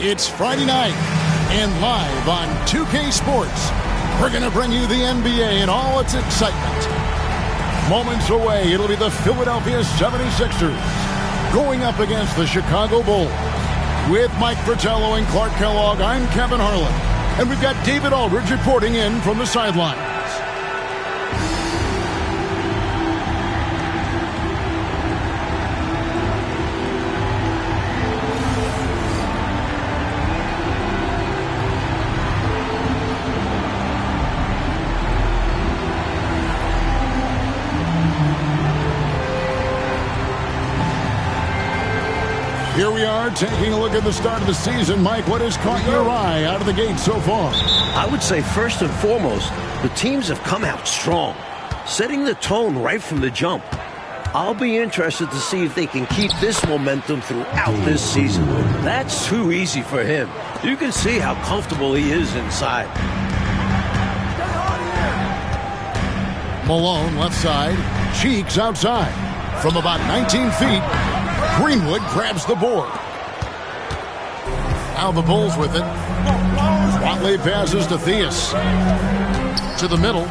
It's Friday night, and live on 2K Sports, we're going to bring you the NBA and all its excitement. Moments away, it'll be the Philadelphia 76ers going up against the Chicago Bulls. With Mike Fratello and Clark Kellogg, I'm Kevin Harlan. And we've got David Aldridge reporting in from the sidelines. Here we are taking a look at the start of the season. Mike, what has caught your eye out of the gate so far? I would say first and foremost, the teams have come out strong, setting the tone right from the jump. I'll be interested to see if they can keep this momentum throughout this season. That's too easy for him. You can see how comfortable he is inside. Malone left side, Cheeks outside. From about 19 feet, Greenwood grabs the board. Now the Bulls with it. Watley passes to Theus. To the middle.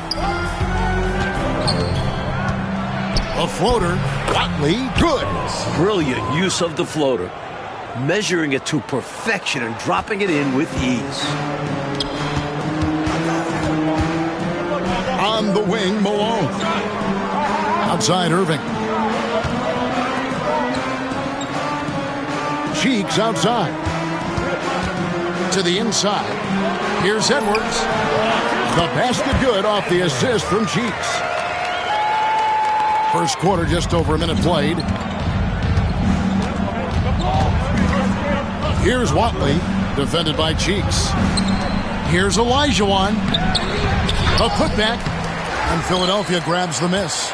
A floater. Watley, good. Brilliant use of the floater. Measuring it to perfection and dropping it in with ease. On the wing, Malone. Outside, Irving. Cheeks outside. To the inside. Here's Edwards. The basket good off the assist from Cheeks. First quarter, just over a minute played. Here's Watley, defended by Cheeks. Here's Olajuwon. A putback, and Philadelphia grabs the miss.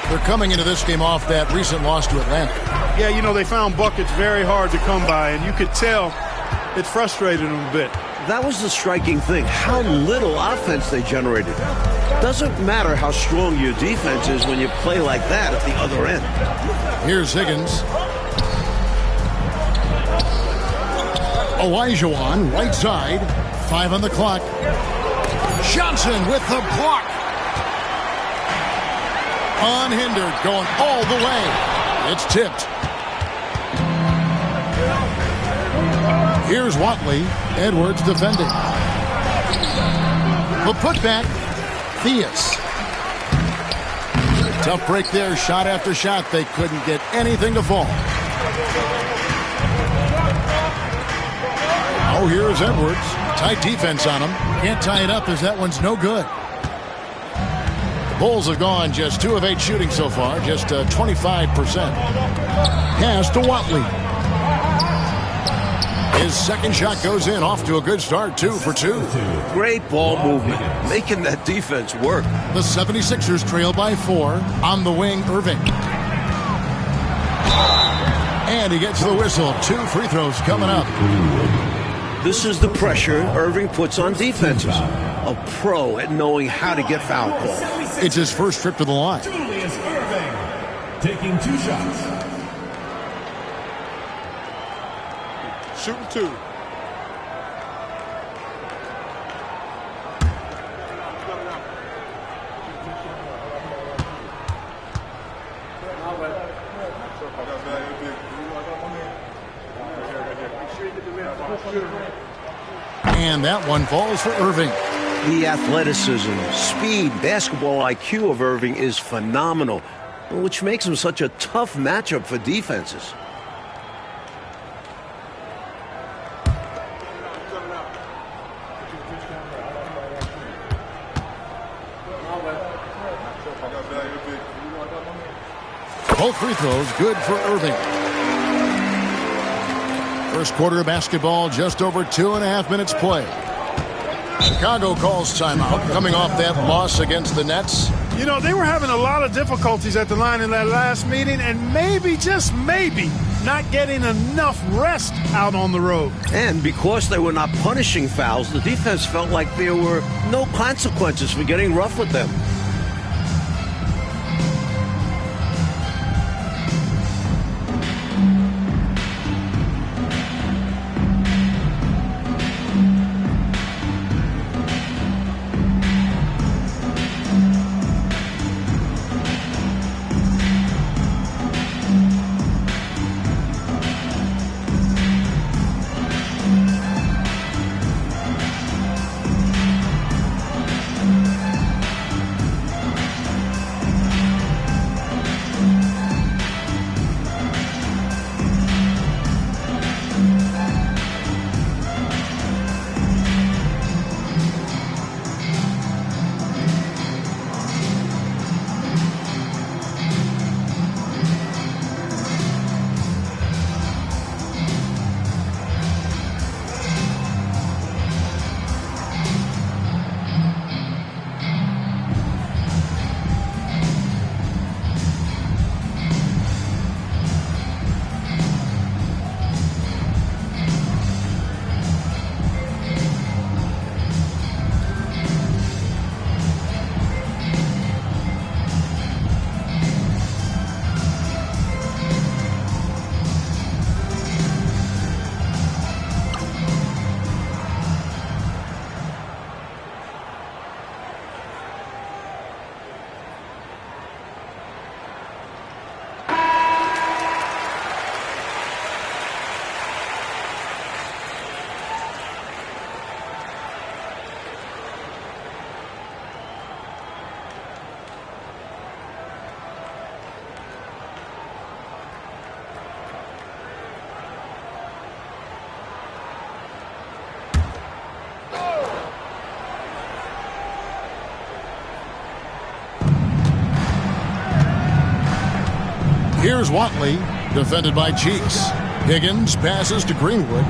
They're coming into this game off that recent loss to Atlanta. Yeah, you know, they found buckets very hard to come by, and you could tell it frustrated them a bit. That was the striking thing, how little offense they generated. Doesn't matter how strong your defense is when you play like that at the other end. Here's Higgins. Olajuwon, right side. 5 on the clock. Johnson with the block. Unhindered, going all the way. It's tipped. Here's Watley. Edwards defending. The putback. Theus. Tough break there. Shot after shot. They couldn't get anything to fall. Oh, here's Edwards. Tight defense on him. Can't tie it up as that one's no good. The Bulls have gone just 2 of 8 shooting so far. Just 25%. Pass to Watley. His second shot goes in, off to a good start, 2 for 2. Great ball movement, making that defense work. The 76ers trail by 4. On the wing, Irving. And he gets the whistle. 2 free throws coming up. This is the pressure Irving puts on defenses. A pro at knowing how to get foul calls. It's his first trip to the line. Julius Irving taking 2 shots. Shooting 2. And that one falls for Irving. The athleticism, speed, basketball IQ of Irving is phenomenal, which makes him such a tough matchup for defenses. Both free throws good for Irving. First quarter of basketball, just over 2.5 minutes played. Chicago calls timeout, coming off that loss against the Nets. You know, they were having a lot of difficulties at the line in that last meeting, and maybe, just maybe, not getting enough rest out on the road. And because they were not punishing fouls, the defense felt like there were no consequences for getting rough with them. Here's Watley, defended by Cheeks. Higgins passes to Greenwood.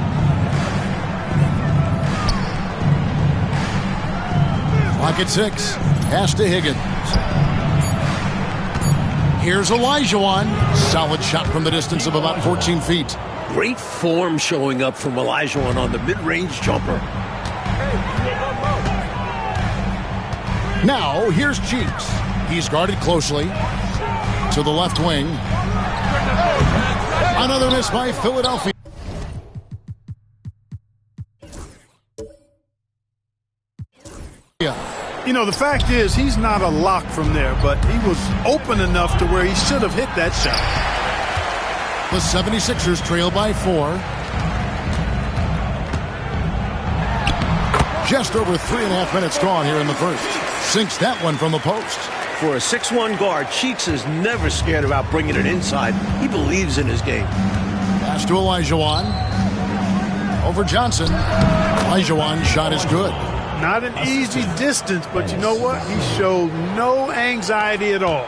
Clock at 6. Pass to Higgins. Here's Olajuwon. Solid shot from the distance of about 14 feet. Great form showing up from Olajuwon on the mid-range jumper. Now, here's Cheeks. He's guarded closely to the left wing. Another miss by Philadelphia. You know, the fact is he's not a lock from there, but he was open enough to where he should have hit that shot. The 76ers trail by 4. Just over 3.5 minutes gone here in the first. Sinks that one from the post. For a 6'1 guard, Cheeks is never scared about bringing it inside. He believes in his game. Pass to Olajuwon. Over Johnson. Olajuwon's shot is good. Not an easy distance, but you know what? He showed no anxiety at all.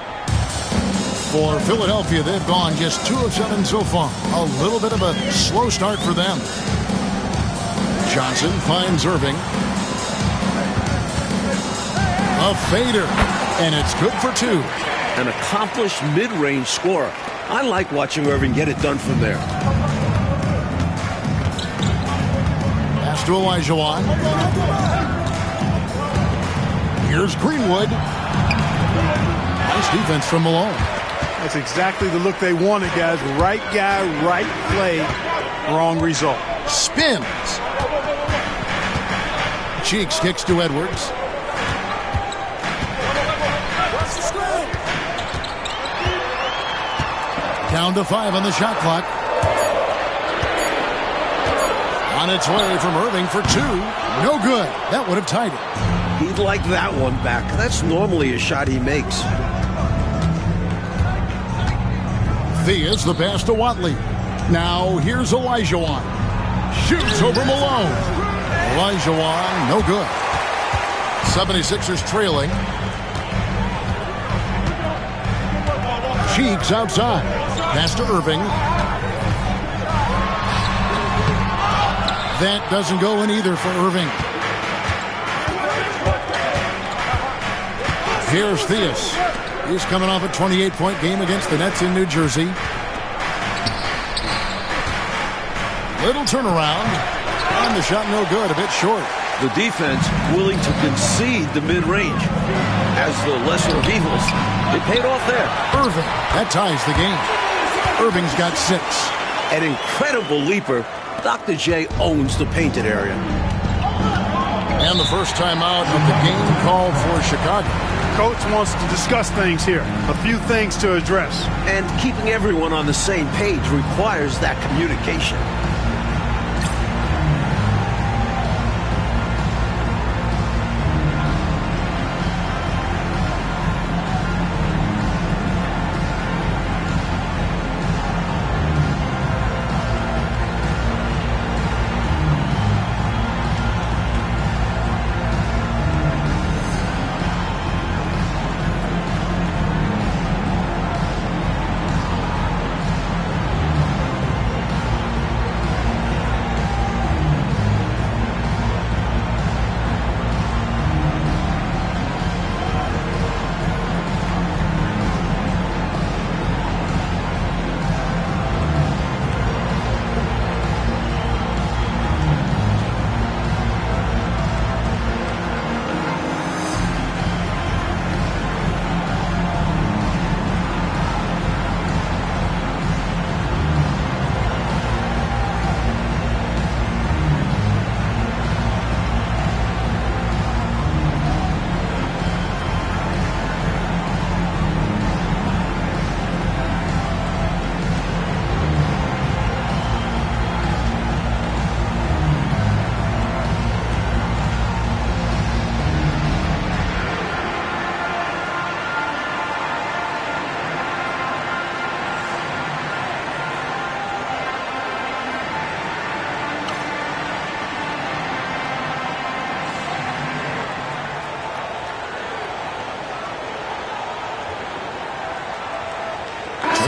For Philadelphia, they've gone just 2 of 7 so far. A little bit of a slow start for them. Johnson finds Irving. A fader, and it's good for 2. An accomplished mid-range scorer. I like watching Irving get it done from there. Pass to Olajuwon. Here's Greenwood. Nice defense from Malone. That's exactly the look they wanted, guys. Right guy, right play, wrong result. Spins. Cheeks kicks to Edwards. Down to 5 on the shot clock. On its way from Irving for 2. No good. That would have tied it. He'd like that one back. That's normally a shot he makes. Thea's the pass to Watley. Now here's Olajuwon. Shoots over Malone. Olajuwon, no good. 76ers trailing. Cheeks outside. Pass to Irving. That doesn't go in either for Irving. Here's Theus. He's coming off a 28-point game against the Nets in New Jersey. Little turnaround. And the shot no good, a bit short. The defense willing to concede the mid-range. As the lesser of evils, it paid off there. Irving, that ties the game. Irving's got 6. An incredible leaper. Dr. J owns the painted area. And the first timeout of the game called for Chicago. Coach wants to discuss things here. A few things to address. And keeping everyone on the same page requires that communication.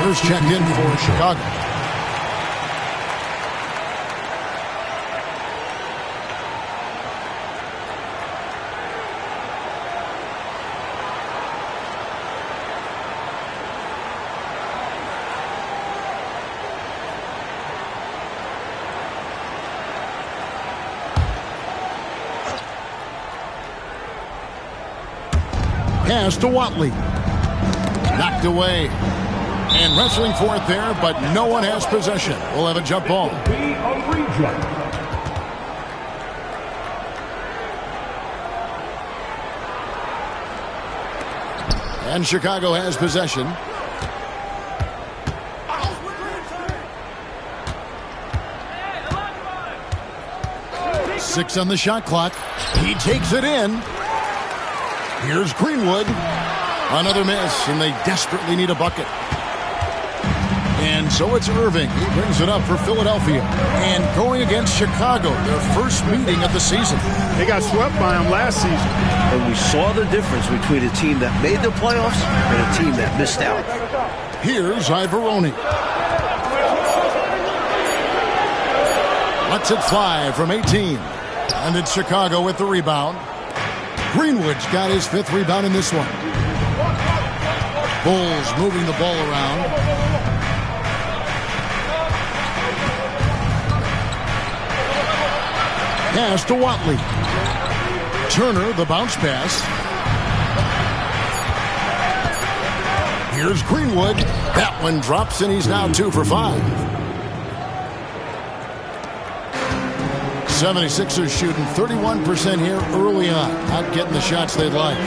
First checked in for Chicago. Pass to Watley. Knocked away. And wrestling for it there, but no one has possession. We'll have a jump ball. And Chicago has possession. Six on the shot clock. He takes it in. Here's Greenwood. Another miss, and they desperately need a bucket. And so it's Irving. He brings it up for Philadelphia. And going against Chicago, their first meeting of the season. They got swept by them last season. And we saw the difference between a team that made the playoffs and a team that missed out. Here's Ivoroni. Lets it fly from 18. And it's Chicago with the rebound. Greenwood's got his 5th rebound in this one. Bulls moving the ball around. Pass to Watley. Turner, the bounce pass. Here's Greenwood. That one drops, and he's now 2 for 5. 76ers shooting 31% here early on. Not getting the shots they'd like.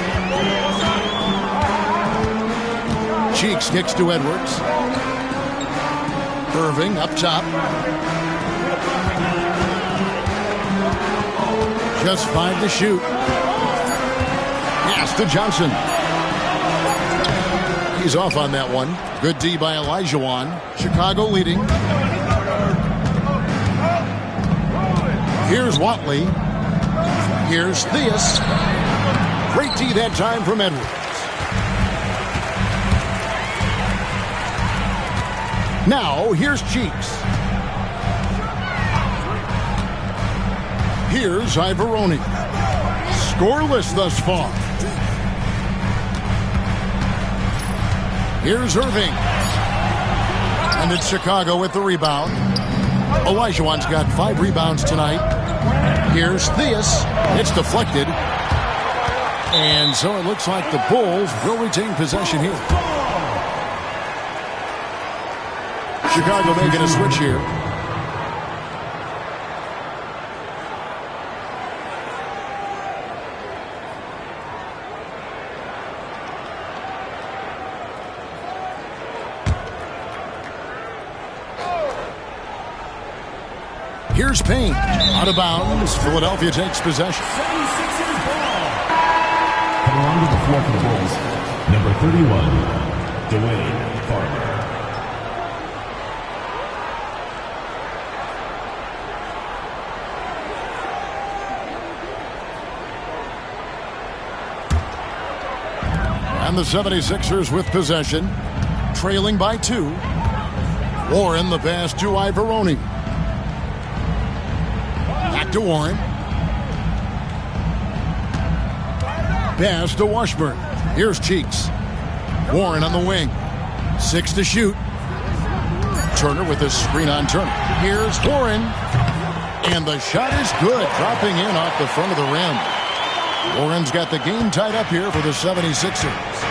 Cheeks kicks to Edwards. Irving up top. Just 5 to shoot. Pass to Johnson. He's off on that one. Good D by Olajuwon. Chicago leading. Here's Watley. Here's Theus. Great D that time from Edwards. Now, here's Cheeks. Here's Ivoroni. Scoreless thus far. Here's Irving. And it's Chicago with the rebound. Olajuwon's got 5 rebounds tonight. Here's Theus. It's deflected. And so it looks like the Bulls will retain possession here. Chicago making a switch here. Here's Payne. Out of bounds. Philadelphia takes possession. Coming onto the floor for the Bulls, number 31, Dwayne Farmer. And the 76ers with possession, trailing by 2. Warren the pass to Ivoroni. Back to Warren. Pass to Washburn. Here's Cheeks. Warren on the wing. 6 to shoot. Turner with a screen on Turner. Here's Warren. And the shot is good, dropping in off the front of the rim. Warren's got the game tied up here for the 76ers.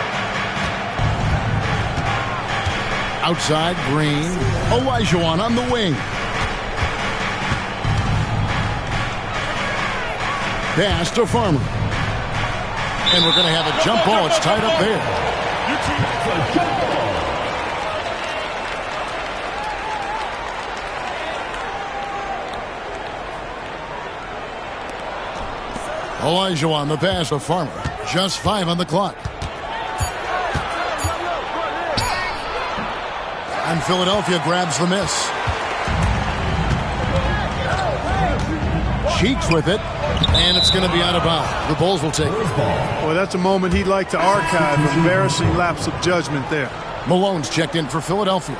Outside, Green. Olajuwon on the wing. Pass to Farmer. And we're going to have a jump ball. It's tied up there. Olajuwon, the pass to Farmer. Just 5 on the clock. And Philadelphia grabs the miss. Cheeks with it. And it's going to be out of bounds. The Bulls will take it. Well, that's a moment he'd like to archive. Embarrassing lapse of judgment there. Malone's checked in for Philadelphia.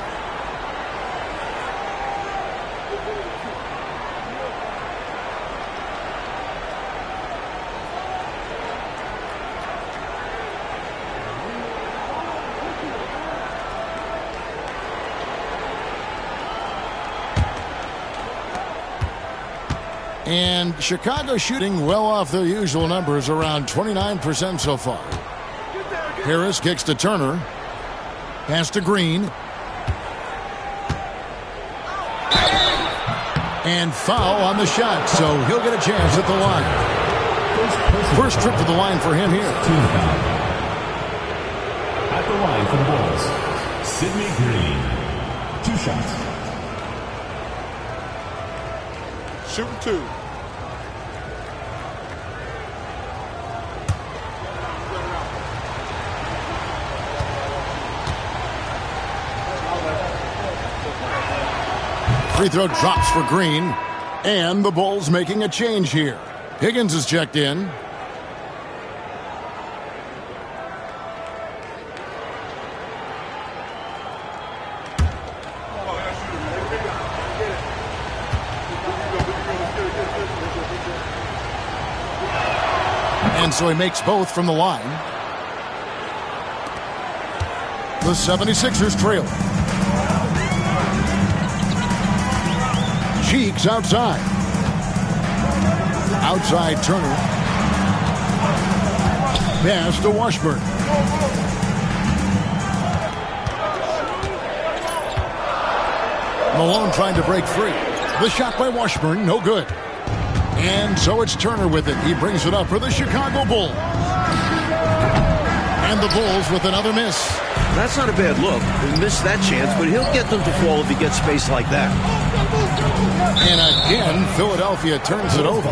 And Chicago shooting well off their usual numbers, around 29% so far. Harris kicks to Turner. Pass to Green. And foul on the shot, so he'll get a chance at the line. First trip to the line for him here. Team foul. At the line for the Bulls, Sidney Green. 2 shots. Shooting 2. Free throw drops for Green. And the Bulls making a change here. Higgins is checked in. And so he makes both from the line. The 76ers trail. Cheeks outside. Outside Turner. Pass to Washburn. Malone trying to break free. The shot by Washburn, no good. And so it's Turner with it. He brings it up for the Chicago Bulls. And the Bulls with another miss. That's not a bad look. He missed that chance, but he'll get them to fall if he gets space like that. And again, Philadelphia turns it over.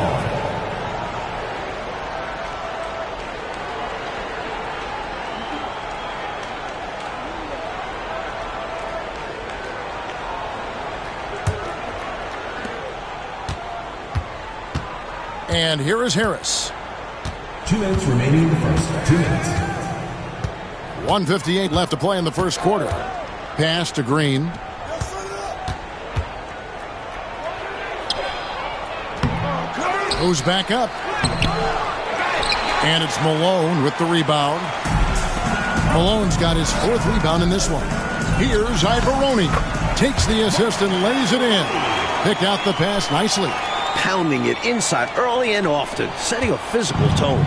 And here is Harris. 2 minutes remaining in the first. 2 minutes. 1:58 left to play in the first quarter. Pass to Green. Goes back up. And it's Malone with the rebound. Malone's got his 4th rebound in this one. Here's Ivoroni. Takes the assist and lays it in. Pick out the pass nicely. Pounding it inside early and often, setting a physical tone.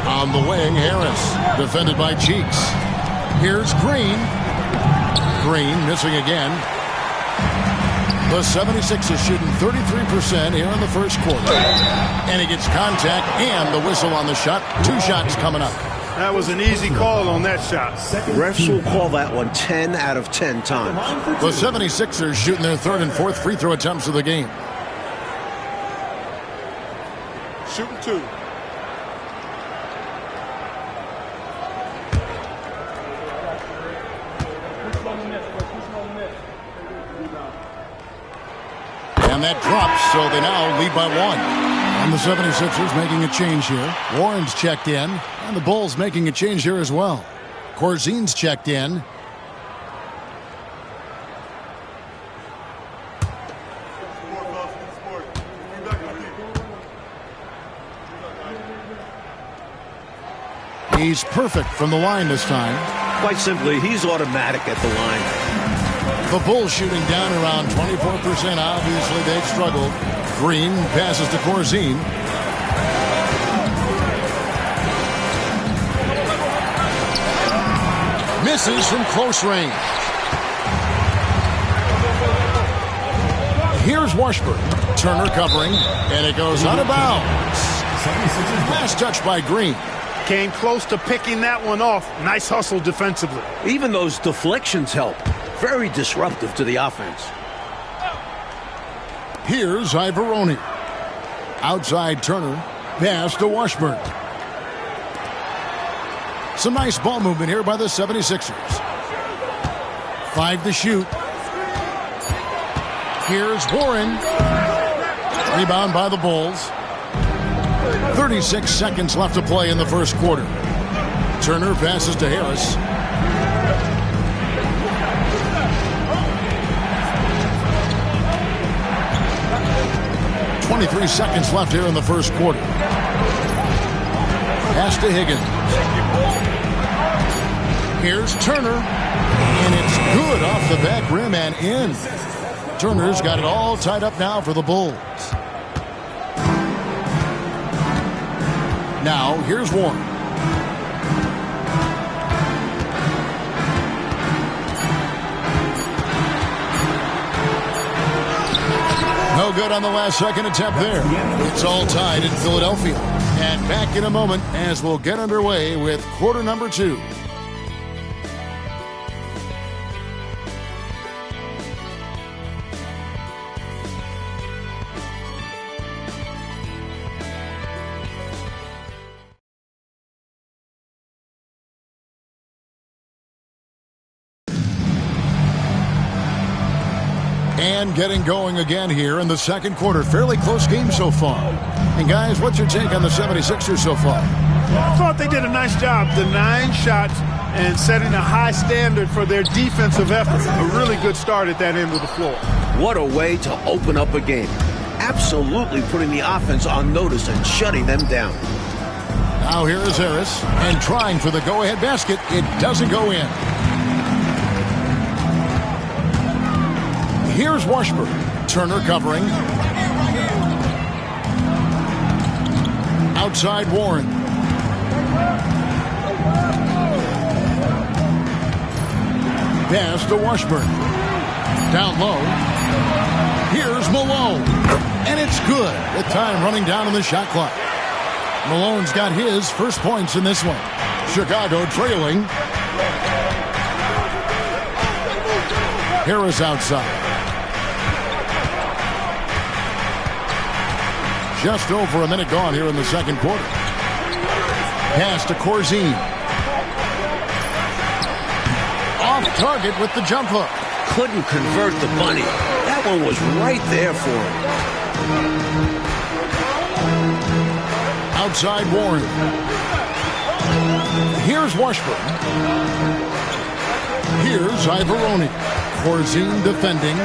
On the wing, Harris, defended by Cheeks. Here's Green. Green missing again. The 76ers shooting 33% here in the first quarter. And he gets contact and the whistle on the shot. 2 shots coming up. That was an easy call on that shot. Refs will call that one 10 out of 10 times. The 76ers shooting their 3rd and 4th free throw attempts of the game. Shooting 2. And that drops, so they now lead by 1. And the 76ers making a change here. Warren's checked in, and the Bulls making a change here as well. Corzine's checked in. He's perfect from the line this time. Quite simply, he's automatic at the line. The Bulls shooting down around 24%. Obviously, they've struggled. Green passes to Corzine. Misses from close range. Here's Washburn. Turner covering, and it goes out of bounds. Last touch by Green. Came close to picking that one off. Nice hustle defensively. Even those deflections help. Very disruptive to the offense. Here's Ivoroni. Outside Turner. Pass to Washburn. Some nice ball movement here by the 76ers. 5 to shoot. Here's Warren. Rebound by the Bulls. 36 seconds left to play in the first quarter. Turner passes to Harris. .23 seconds left here in the first quarter. Pass to Higgins. Here's Turner. And it's good off the back rim and in. Turner's got it all tied up now for the Bulls. Now, here's Warren. No good on the last second attempt there. It's all tied in Philadelphia. And back in a moment as we'll get underway with quarter number 2. And getting going again here in the second quarter. Fairly close game so far. And guys, what's your take on the 76ers so far? I thought they did a nice job denying shots and setting a high standard for their defensive effort. A really good start at that end of the floor. What a way to open up a game. Absolutely putting the offense on notice and shutting them down. Now here is Harris. And trying for the go-ahead basket. It doesn't go in. Here's Washburn. Turner covering. Outside Warren. Pass to Washburn. Down low. Here's Malone. And it's good with time running down on the shot clock. Malone's got his first points in this one. Chicago trailing. Harris outside. Just over a minute gone here in the second quarter. Pass to Corzine. Off target with the jump hook. Couldn't convert the bunny. That one was right there for him. Outside Warren. Here's Washburn. Here's Ivoroni. Corzine defending.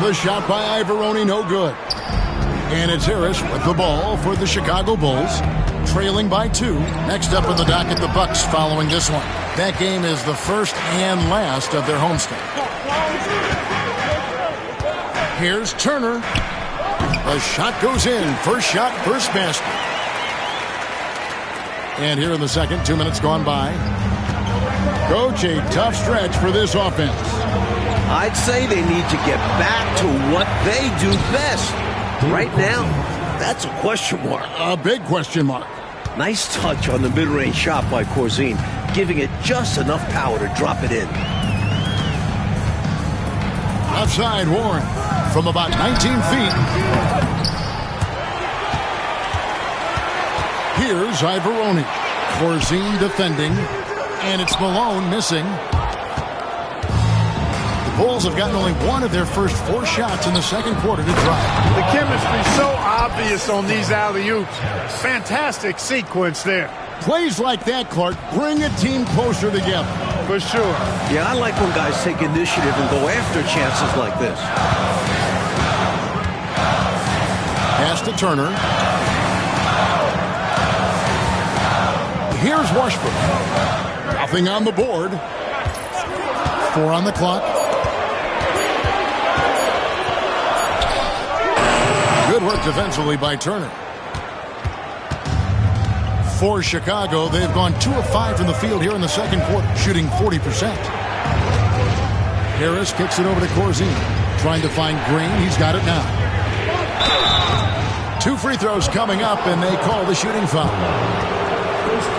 The shot by Ivoroni, no good. And it's Harris with the ball for the Chicago Bulls, trailing by 2. Next up in the docket, the Bucks following this one. That game is the first and last of their homestand. Here's Turner. The shot goes in. First shot, first basket. And here in the second, 2 minutes gone by. Coach, a tough stretch for this offense. I'd say they need to get back to what they do best. Right now, that's a question mark. A big question mark. Nice touch on the mid-range shot by Corzine, giving it just enough power to drop it in. Outside Warren from about 19 feet. Here's Ivoroni. Corzine defending, and it's Malone missing. Bulls have gotten only one of their first 4 shots in the second quarter to drive. The chemistry so obvious on these alley-oops. Fantastic sequence there. Plays like that, Clark, bring a team closer together. For sure. Yeah, I like when guys take initiative and go after chances like this. Pass to Turner. Here's Washburn. Nothing on the board. 4 on the clock. Good work defensively by Turner. For Chicago, they've gone 2 of 5 from the field here in the second quarter, shooting 40%. Harris kicks it over to Corzine. Trying to find Green. He's got it now. 2 free throws coming up, and they call the shooting foul.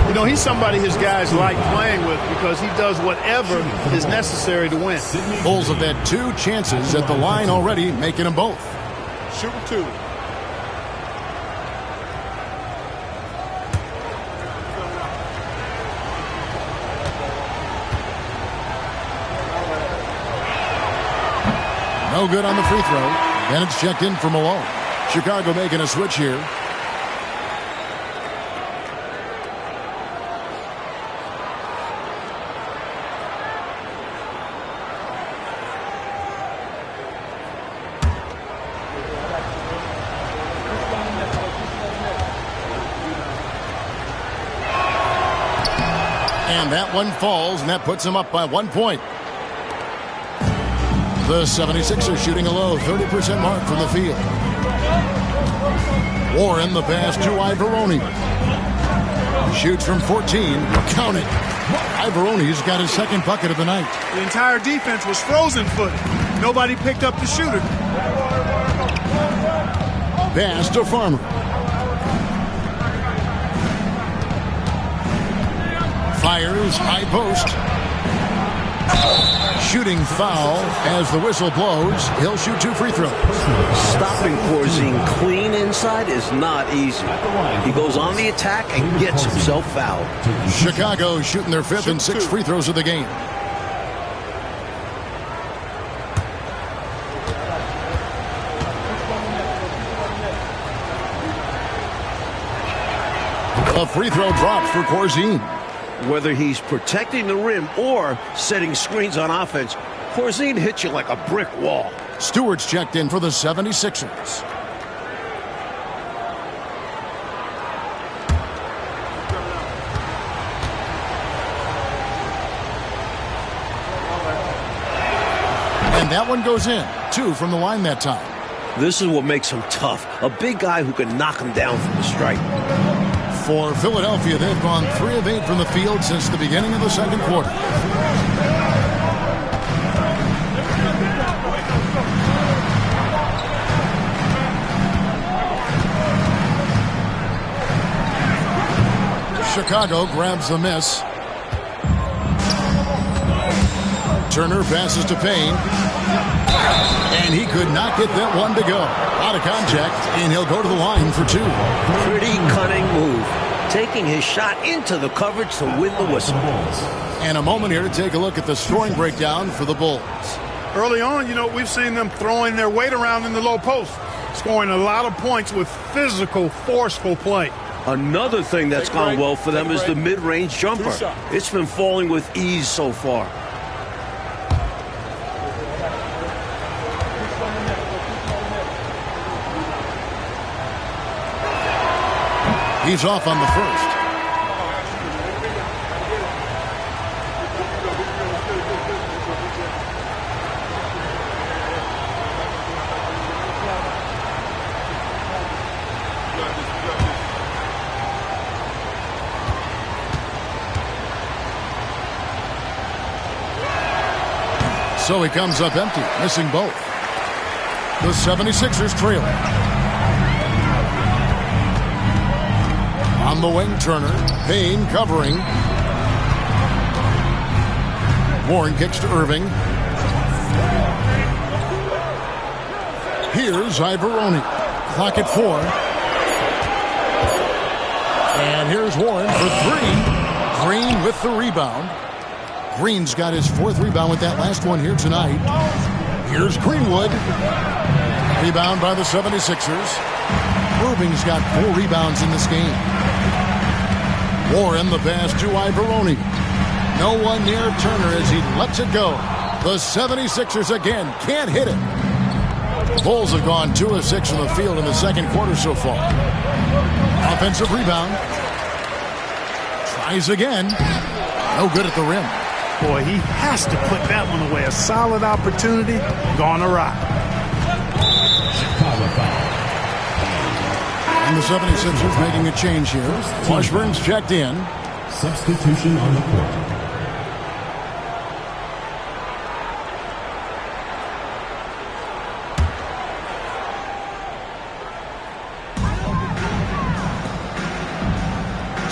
You know, he's somebody his guys like playing with because he does whatever is necessary to win. Bulls have had 2 chances at the line already, making them both. Shoot 2. No good on the free throw. And it's checked in for Malone. Chicago making a switch here. And that one falls, and that puts them up by 1 point. The 76ers shooting a low 30% mark from the field. Warren the pass to Ivoroni. Shoots from 14. Count it. Ivoroni's got his second bucket of the night. The entire defense was frozen-footed. Nobody picked up the shooter. Pass to Farmer. Fires, high post. Shooting foul as the whistle blows. He'll shoot 2 free throws. Stopping Porzingis clean inside is not easy. He goes on the attack and gets himself fouled. Chicago shooting their 5th and 6th free throws of the game. A free throw dropped for Porzingis. Whether he's protecting the rim or setting screens on offense, Porzingis hits you like a brick wall. Stewart's checked in for the 76ers. And that one goes in. 2 from the line that time. This is what makes him tough. A big guy who can knock him down from the stripe. For Philadelphia, they've gone 3 of 8 from the field since the beginning of the second quarter. Chicago grabs the miss. Turner passes to Payne. And he could not get that one to go. Out of contact, and he'll go to the line for 2. Pretty cunning move. Taking his shot into the coverage to win the whistle. And a moment here to take a look at the scoring breakdown for the Bulls. Early on, we've seen them throwing their weight around in the low post, scoring a lot of points with physical, forceful play. Another thing that's gone well for them is the mid-range jumper. It's been falling with ease so far. He's off on the first. So he comes up empty, missing both. The 76ers trailing. On the wing, Turner. Payne covering. Warren kicks to Irving. Here's Ivoroni. Clock at 4. And here's Warren for 3. Green with the rebound. Green's got his 4th rebound with that last one here tonight. Here's Greenwood. Rebound by the 76ers. Irving's got 4 rebounds in this game. Warren the pass to Ivoroni. No one near Turner as he lets it go. The 76ers again can't hit it. The Bulls have gone 2 of 6 from the field in the second quarter so far. Offensive rebound. Tries again. No good at the rim. Boy, he has to put that one away. A solid opportunity gone awry. And the 76ers making a change here. Washburn's checked in. Substitution on the court.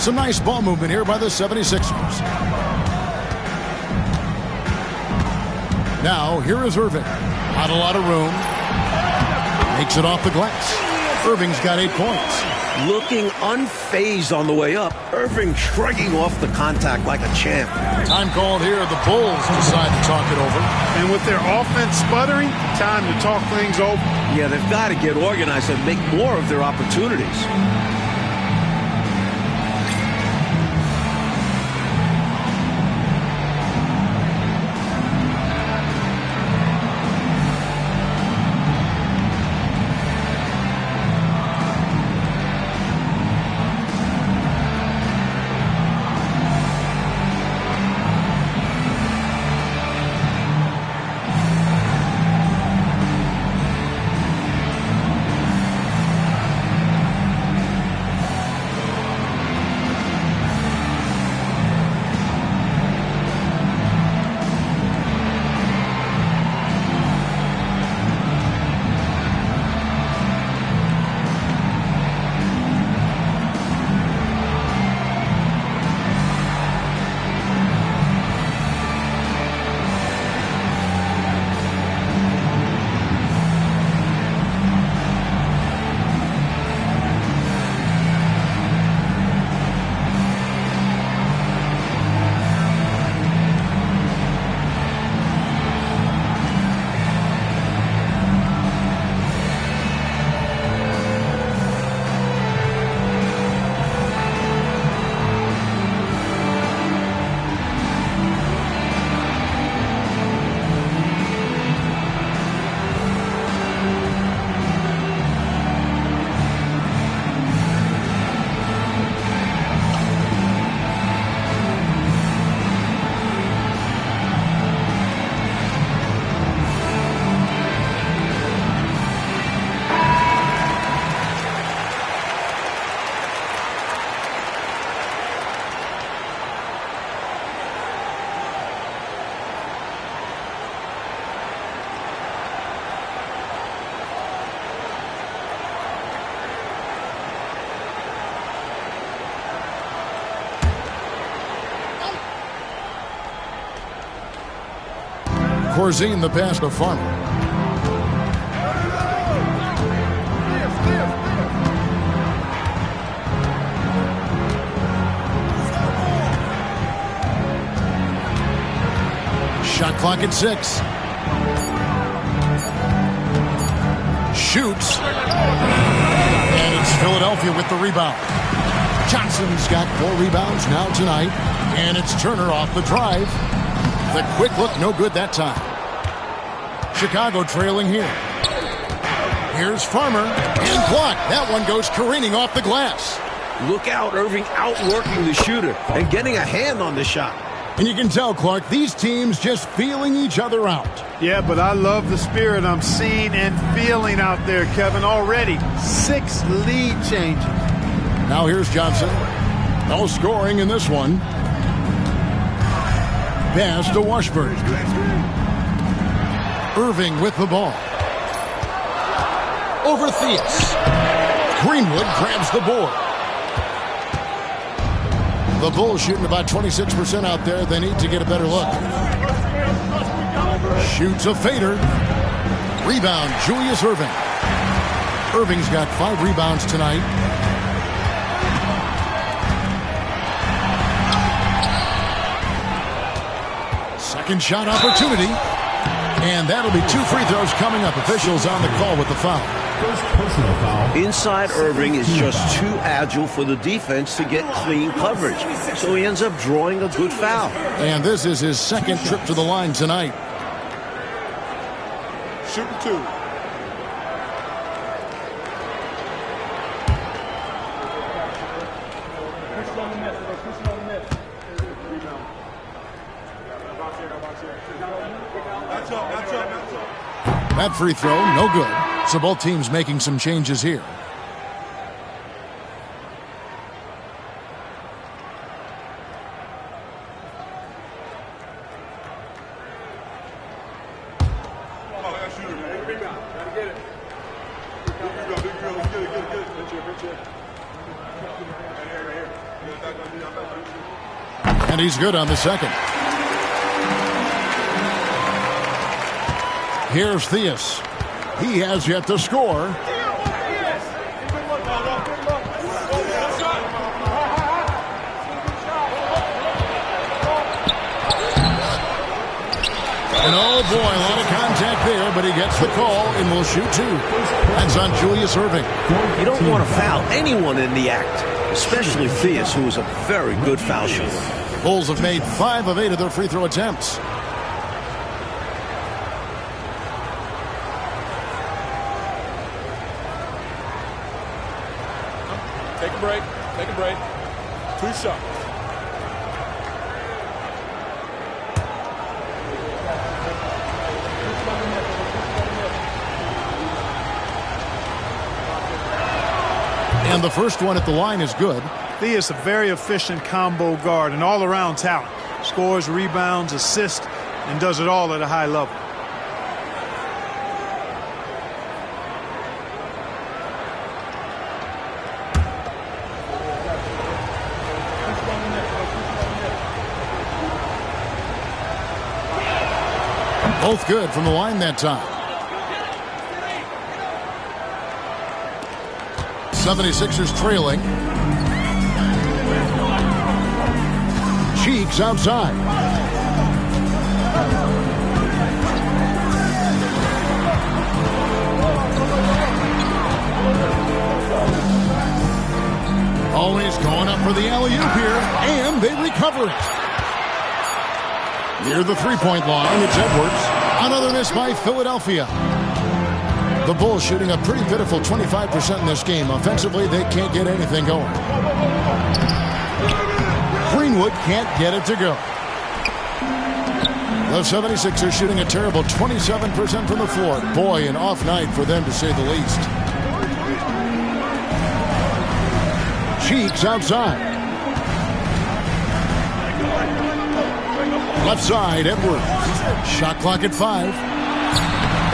Some nice ball movement here by the 76ers. Now, here is Irving. Not a lot of room. Makes it off the glass. Irving's got 8 points. Looking unfazed on the way up. Irving shrugging off the contact like a champ. Time called here. The Bulls decide to talk it over. And with their offense sputtering, time to talk things over. Yeah, they've got to get organized and make more of their opportunities. Corzine the pass to Farmer. Shot clock at 6. Shoots. And it's Philadelphia with the rebound. Johnson's got 4 rebounds now tonight. And it's Turner off the drive. The quick look, no good that time. Chicago trailing here. Here's Farmer. And blocked. That one goes careening off the glass. Look out, Irving outworking the shooter and getting a hand on the shot. And you can tell, Clark, these teams just feeling each other out. Yeah, but I love the spirit I'm seeing and feeling out there, Kevin. Already 6 lead changes. Now here's Johnson. No scoring in this one. Pass to Washburn. Irving with the ball. Over Theus. Greenwood grabs the board. The Bulls shooting about 26% out there. They need to get a better look. Shoots a fader. Rebound, Julius Irving. Irving's got 5 rebounds tonight. Second shot opportunity. And that'll be 2 free throws coming up. Officials on the call with the foul. First personal foul. Inside Irving is just too agile for the defense to get clean coverage. So he ends up drawing a good foul. And this is his second trip to the line tonight. Shooting 2. That free throw, no good. So both teams making some changes here. And he's good on the second. Here's Theus. He has yet to score. And oh boy, a lot of contact there, but he gets the call and will shoot 2. That's on Julius Irving. You don't want to foul anyone in the act, especially Theus, who is a very good foul shooter. Bulls have made 5 of 8 of their free throw attempts. Take a break. Take a break. 2 shots. And the first one at the line is good. Theus, a very efficient combo guard and all-around talent. Scores, rebounds, assists, and does it all at a high level. Both good from the line that time. 76ers trailing. Cheeks outside. Always going up for the alley-oop here, and they recover it. Near the three-point line, it's Edwards. Another miss by Philadelphia. The Bulls shooting a pretty pitiful 25% in this game. Offensively, they can't get anything going. Greenwood can't get it to go. The 76ers shooting a terrible 27% from the floor. Boy, an off night for them to say the least. Cheeks outside. Left side, Edwards. Shot clock at 5.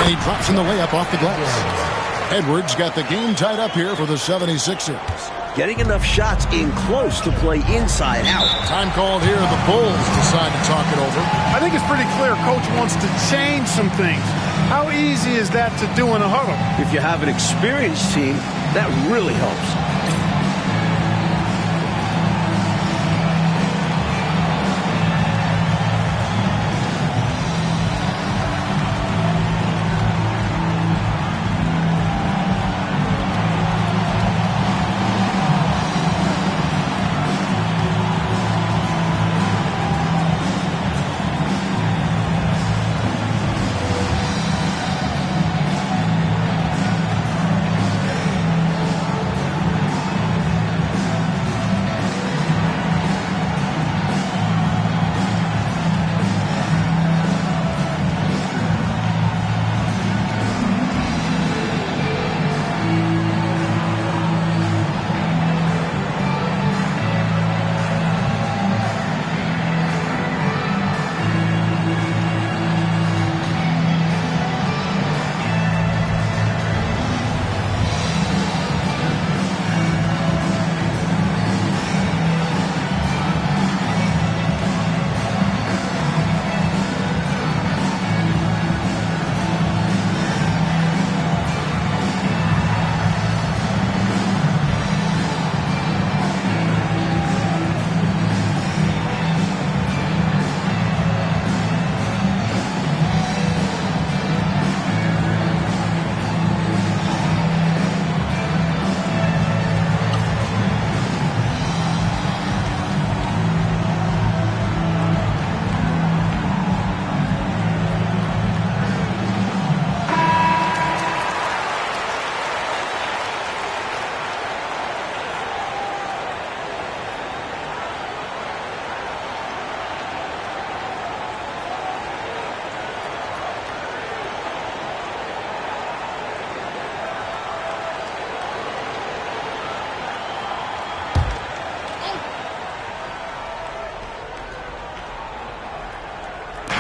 And he drops in the layup off the glass. Edwards got the game tied up here for the 76ers. getting enough shots in close to play inside out. Time called here. The Bulls decide to talk it over. I think it's pretty clear Coach wants to change some things. How easy is that to do in a huddle? If you have an experienced team, that really helps.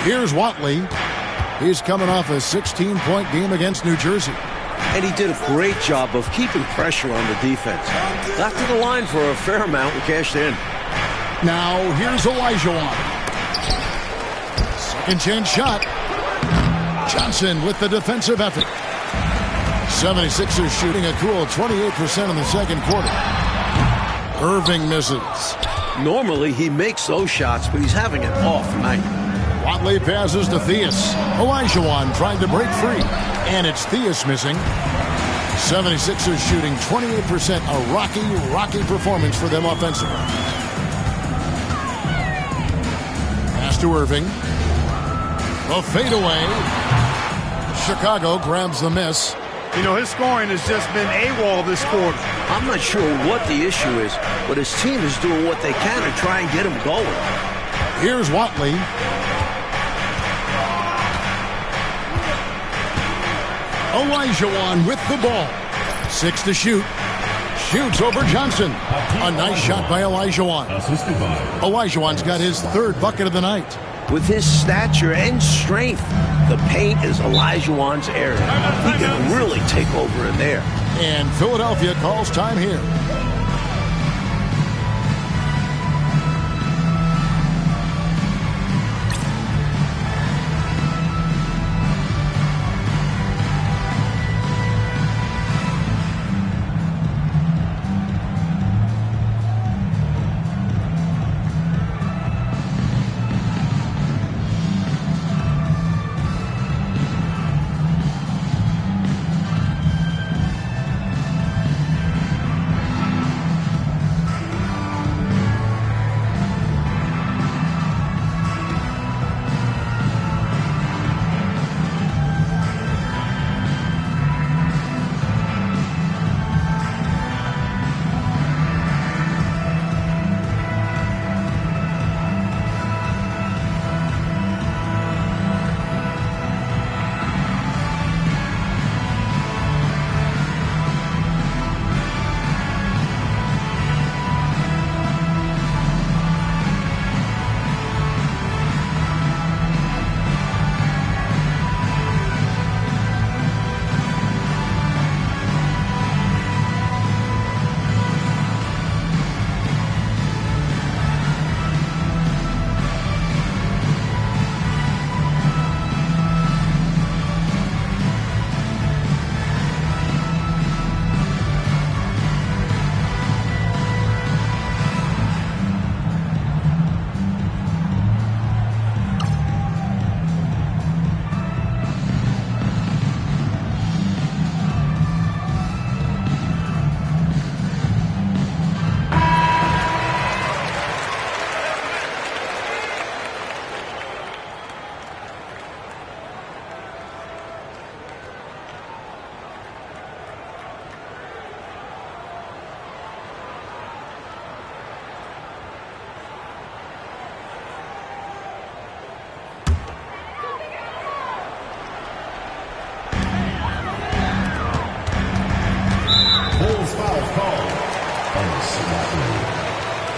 Here's Watley. He's coming off a 16-point game against New Jersey. And he did a great job of keeping pressure on the defense. Got to the line for a fair amount and cashed in. Now, here's Olajuwon. Second chance shot. Johnson with the defensive effort. 76ers shooting a cool 28% in the second quarter. Irving misses. Normally, he makes those shots, but he's having an off night. Watley passes to Theus. Olajuwon trying to break free. And it's Theus missing. 76ers shooting 28%. A rocky performance for them offensively. Pass to Irving. A fadeaway. Chicago grabs the miss. You know, his scoring has just been AWOL this quarter. I'm not sure what the issue is, but his team is doing what they can to try and get him going. Here's Watley. Olajuwon with the ball. 6 to shoot. Shoots over Johnson. A nice shot by Olajuwon. Olajuwon's got his third bucket of the night. With his stature and strength, the paint is Olajuwon's area. He can really take over in there. And Philadelphia calls time here.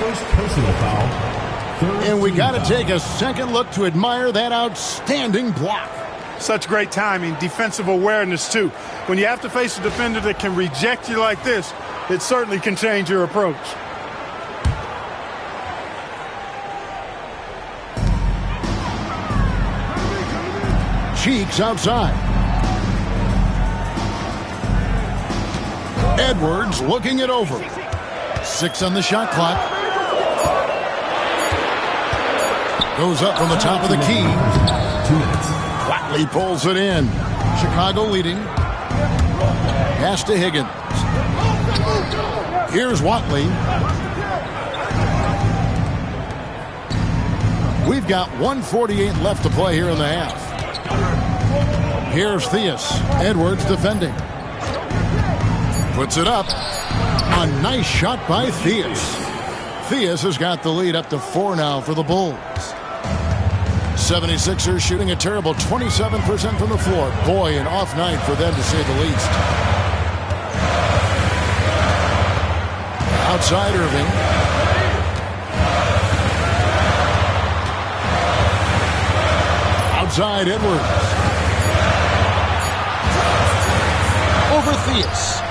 first personal foul. And we got to take a second look to admire that outstanding block. Such great timing, defensive awareness, too. When you have to face a defender that can reject you like this, it certainly can change your approach. Cheeks outside. Edwards looking it over. 6 on the shot clock. Goes up from the top of the key. 2 minutes. Watley pulls it in. Chicago leading. Pass to Higgins. Here's Watley. We've got 1:48 left to play here in the half. Here's Theus. Edwards defending. Puts it up. A nice shot by Theus. Theus has got the lead up to 4 now for the Bulls. 76ers shooting a terrible 27% from the floor. Boy, an off night for them to say the least. Outside Irving. Outside Edwards. Over Theus.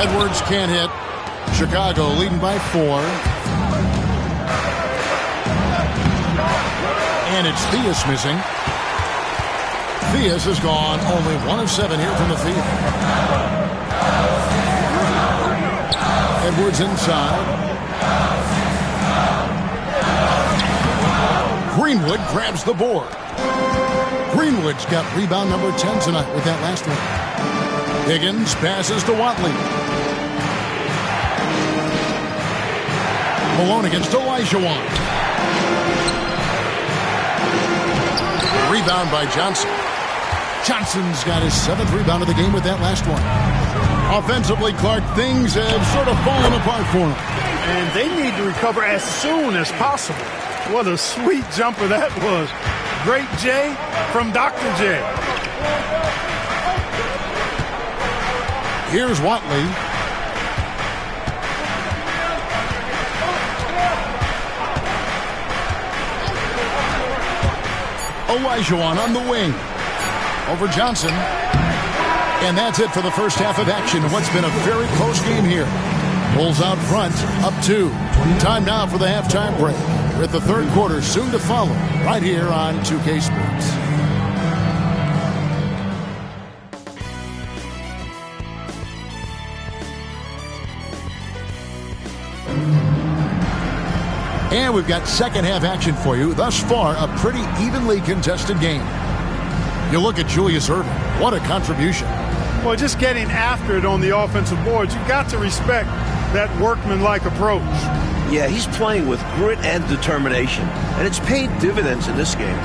Edwards can't hit. Chicago leading by 4. And it's Theus missing. Theus has gone only 1 of 7 here from the field. Edwards inside. Greenwood grabs the board. Greenwood's got rebound number 10 tonight with that last one. Higgins passes to Watley. Malone against Olajuwon. Rebound by Johnson. Johnson's got his 7th rebound of the game with that last one. Offensively, Clark, things have sort of fallen apart for him. And they need to recover as soon as possible. What a sweet jumper that was. Great J from Dr. J. Here's Watley. Olajuwon on the wing. Over Johnson. And that's it for the first half of action. What's been a very close game here. Bulls out front, up 2. Time now for the halftime break, with the third quarter soon to follow, right here on 2K Sports. And we've got second half action for you. Thus far, a pretty evenly contested game. You look at Julius Erving. What a contribution. Well, just getting after it on the offensive boards, you've got to respect that workman-like approach. Yeah, he's playing with grit and determination, and it's paid dividends in this game.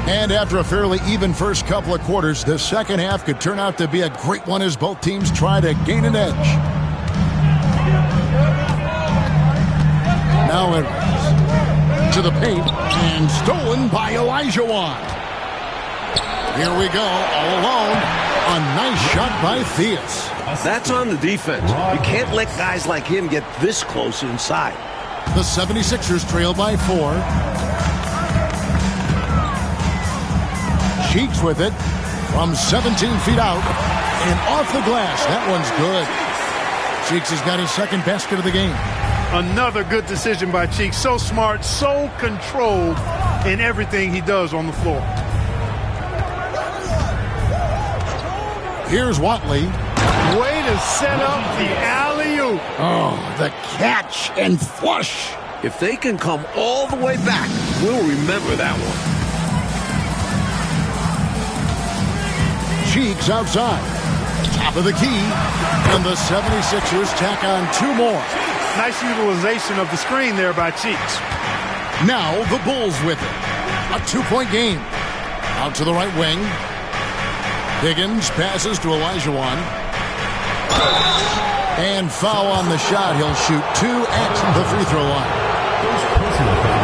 And after a fairly even first couple of quarters, the second half could turn out to be a great one as both teams try to gain an edge. Now Edwards to the paint, and stolen by Olajuwon. Here we go, all alone. A nice shot by Theus. That's on the defense. You can't let guys like him get this close inside. The 76ers trail by 4. Cheeks with it from 17 feet out and off the glass. That one's good. Cheeks has got his second basket of the game. Another good decision by Cheeks. So smart, so controlled in everything he does on the floor. Here's Watley. Way to set up the alley-oop. Oh, the catch and flush. If they can come all the way back, we'll remember that one. Cheeks outside. Top of the key. And the 76ers tack on 2 more. Nice utilization of the screen there by Cheeks. Now the Bulls with it. A 2-point game. Out to the right wing. Higgins passes to Olajuwon. And foul on the shot. He'll shoot 2 at the free throw line.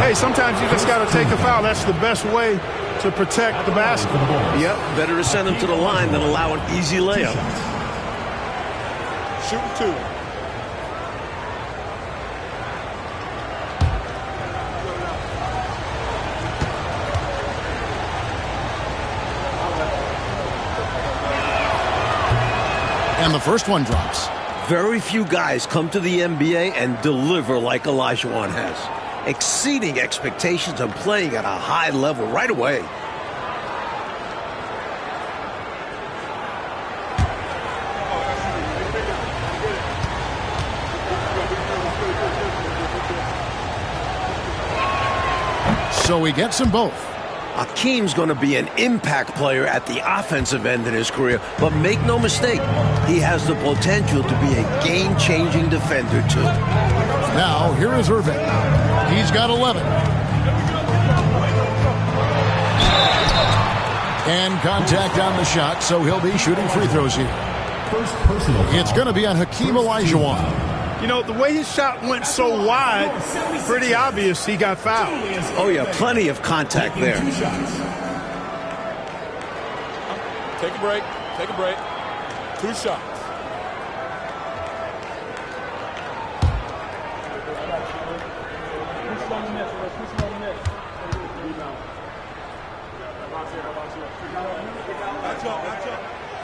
Hey, sometimes you just got to take a foul. That's the best way to protect the basket. Yep, better to send him to the line than allow an easy layup. Shooting 2. And the first one drops. Very few guys come to the NBA and deliver like Olajuwon has, exceeding expectations and playing at a high level right away. So he gets them both. Akeem's going to be an impact player at the offensive end in his career, but make no mistake, he has the potential to be a game-changing defender too. Now, here is Irving. He's got 11. And contact on the shot, so he'll be shooting free throws here. It's going to be on Hakeem Olajuwon. You know, the way his shot went so wide, pretty obvious he got fouled. Oh, yeah, plenty of contact there. Take a break. Take a break. 2 shots.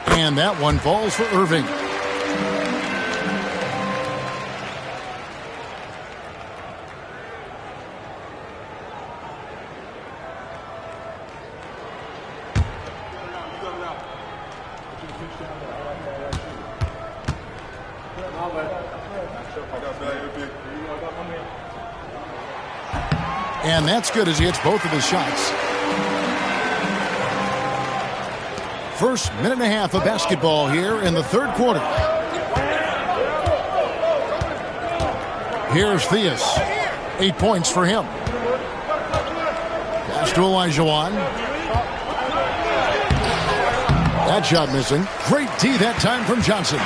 And that one falls for Irving. And that's good as he hits both of his shots. First minute and a half of basketball here in the third quarter. Here's Theus. 8 points for him. Pass to Olajuwon. That shot missing. Great D that time from Johnson.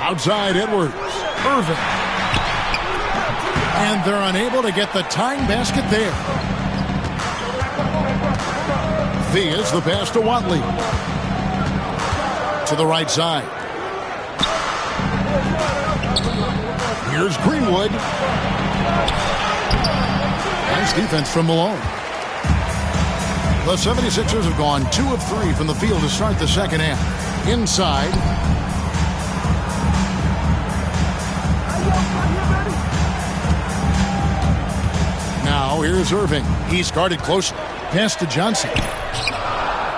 Outside Edwards. Irving. And they're unable to get the tying basket there. Theus, the pass to Watley. To the right side. Here's Greenwood. Nice defense from Malone. The 76ers have gone 2 of 3 from the field to start the second half. Inside. Now here's Irving. He's guarded closely. Pass to Johnson.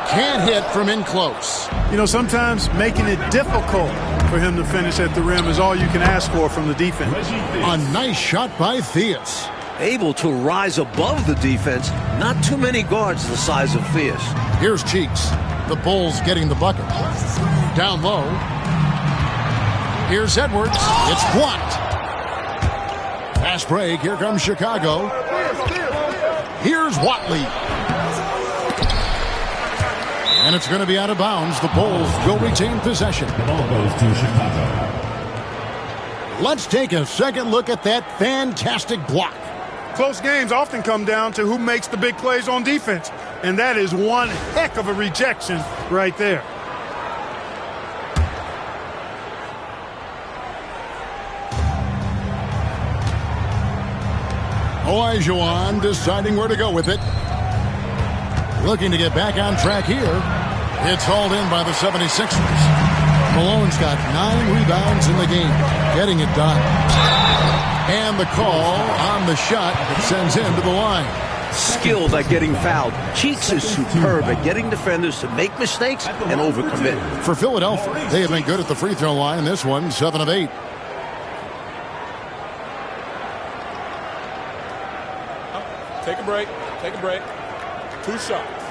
Can't hit from in close. You know, sometimes making it difficult for him to finish at the rim is all you can ask for from the defense. A nice shot by Theus. Able to rise above the defense. Not too many guards the size of Theus. Here's Cheeks. The Bulls getting the bucket. Down low. Here's Edwards. It's blocked. Fast break. Here comes Chicago. Here's Watley. And it's going to be out of bounds. The Bulls will retain possession. The ball goes to Chicago. Let's take a second look at that fantastic block. Close games often come down to who makes the big plays on defense. And that is one heck of a rejection right there. Olajuwon deciding where to go with it. Looking to get back on track here. It's hauled in by the 76ers. Malone's got 9 rebounds in the game. Getting it done. And the call on the shot that sends him to the line. Skilled at getting fouled. Cheeks is superb at getting defenders to make mistakes and overcommit. For Philadelphia, they have been good at the free throw line. This one, 7 of 8. Take a break. Take a break. 2 shots.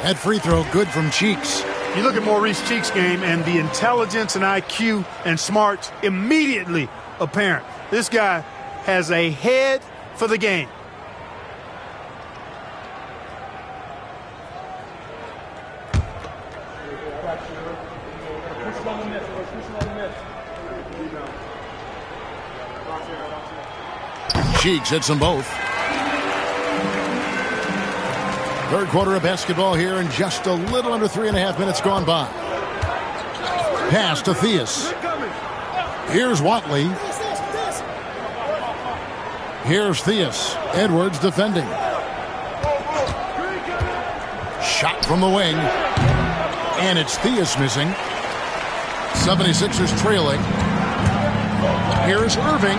That free throw good from Cheeks. You look at Maurice Cheeks' game and the intelligence and IQ and smarts immediately apparent. This guy has a head for the game. Cheeks hits them both. Third quarter of basketball here, and just a little under 3.5 minutes gone by. Pass to Theus. Here's Watley. Here's Theus. Edwards defending. Shot from the wing. And it's Theus missing. 76ers trailing. Here's Irving.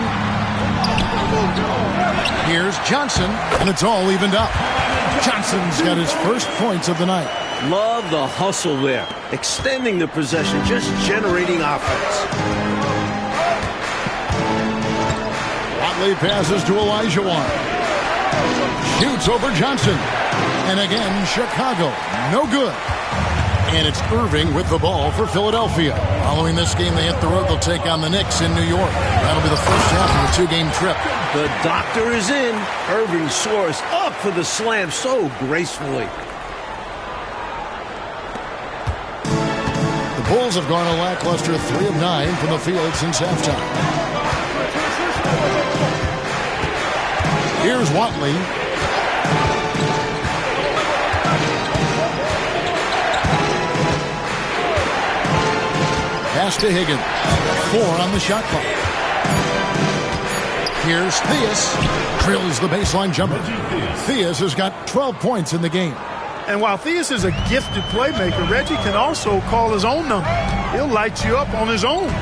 Here's Johnson. And it's all evened up. Johnson's got his first points of the night. Love the hustle there. Extending the possession, just generating offense. Watley passes to Olajuwon. Shoots over Johnson. And again, Chicago. No good. And it's Irving with the ball for Philadelphia. Following this game, they hit the road. They'll take on the Knicks in New York. That'll be the first half of a two-game trip. The doctor is in. Irving soars up for the slam so gracefully. The Bulls have gone a lackluster 3 of 9 from the field since halftime. Here's Watley. Pass to Higgins. 4 on the shot clock. Here's Theus. Drills the baseline jumper. Theus has got 12 points in the game. And while Theus is a gifted playmaker, Reggie can also call his own number. He'll light you up on his own.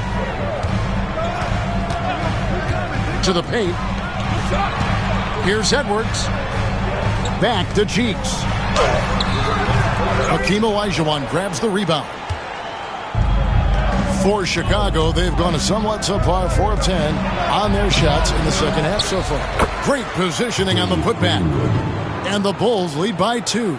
To the paint. Here's Edwards. Back to Cheeks. Hakeem Olajuwon grabs the rebound. For Chicago, they've gone a somewhat subpar 4 of 10 on their shots in the second half so far. Great positioning on the putback. And the Bulls lead by 2.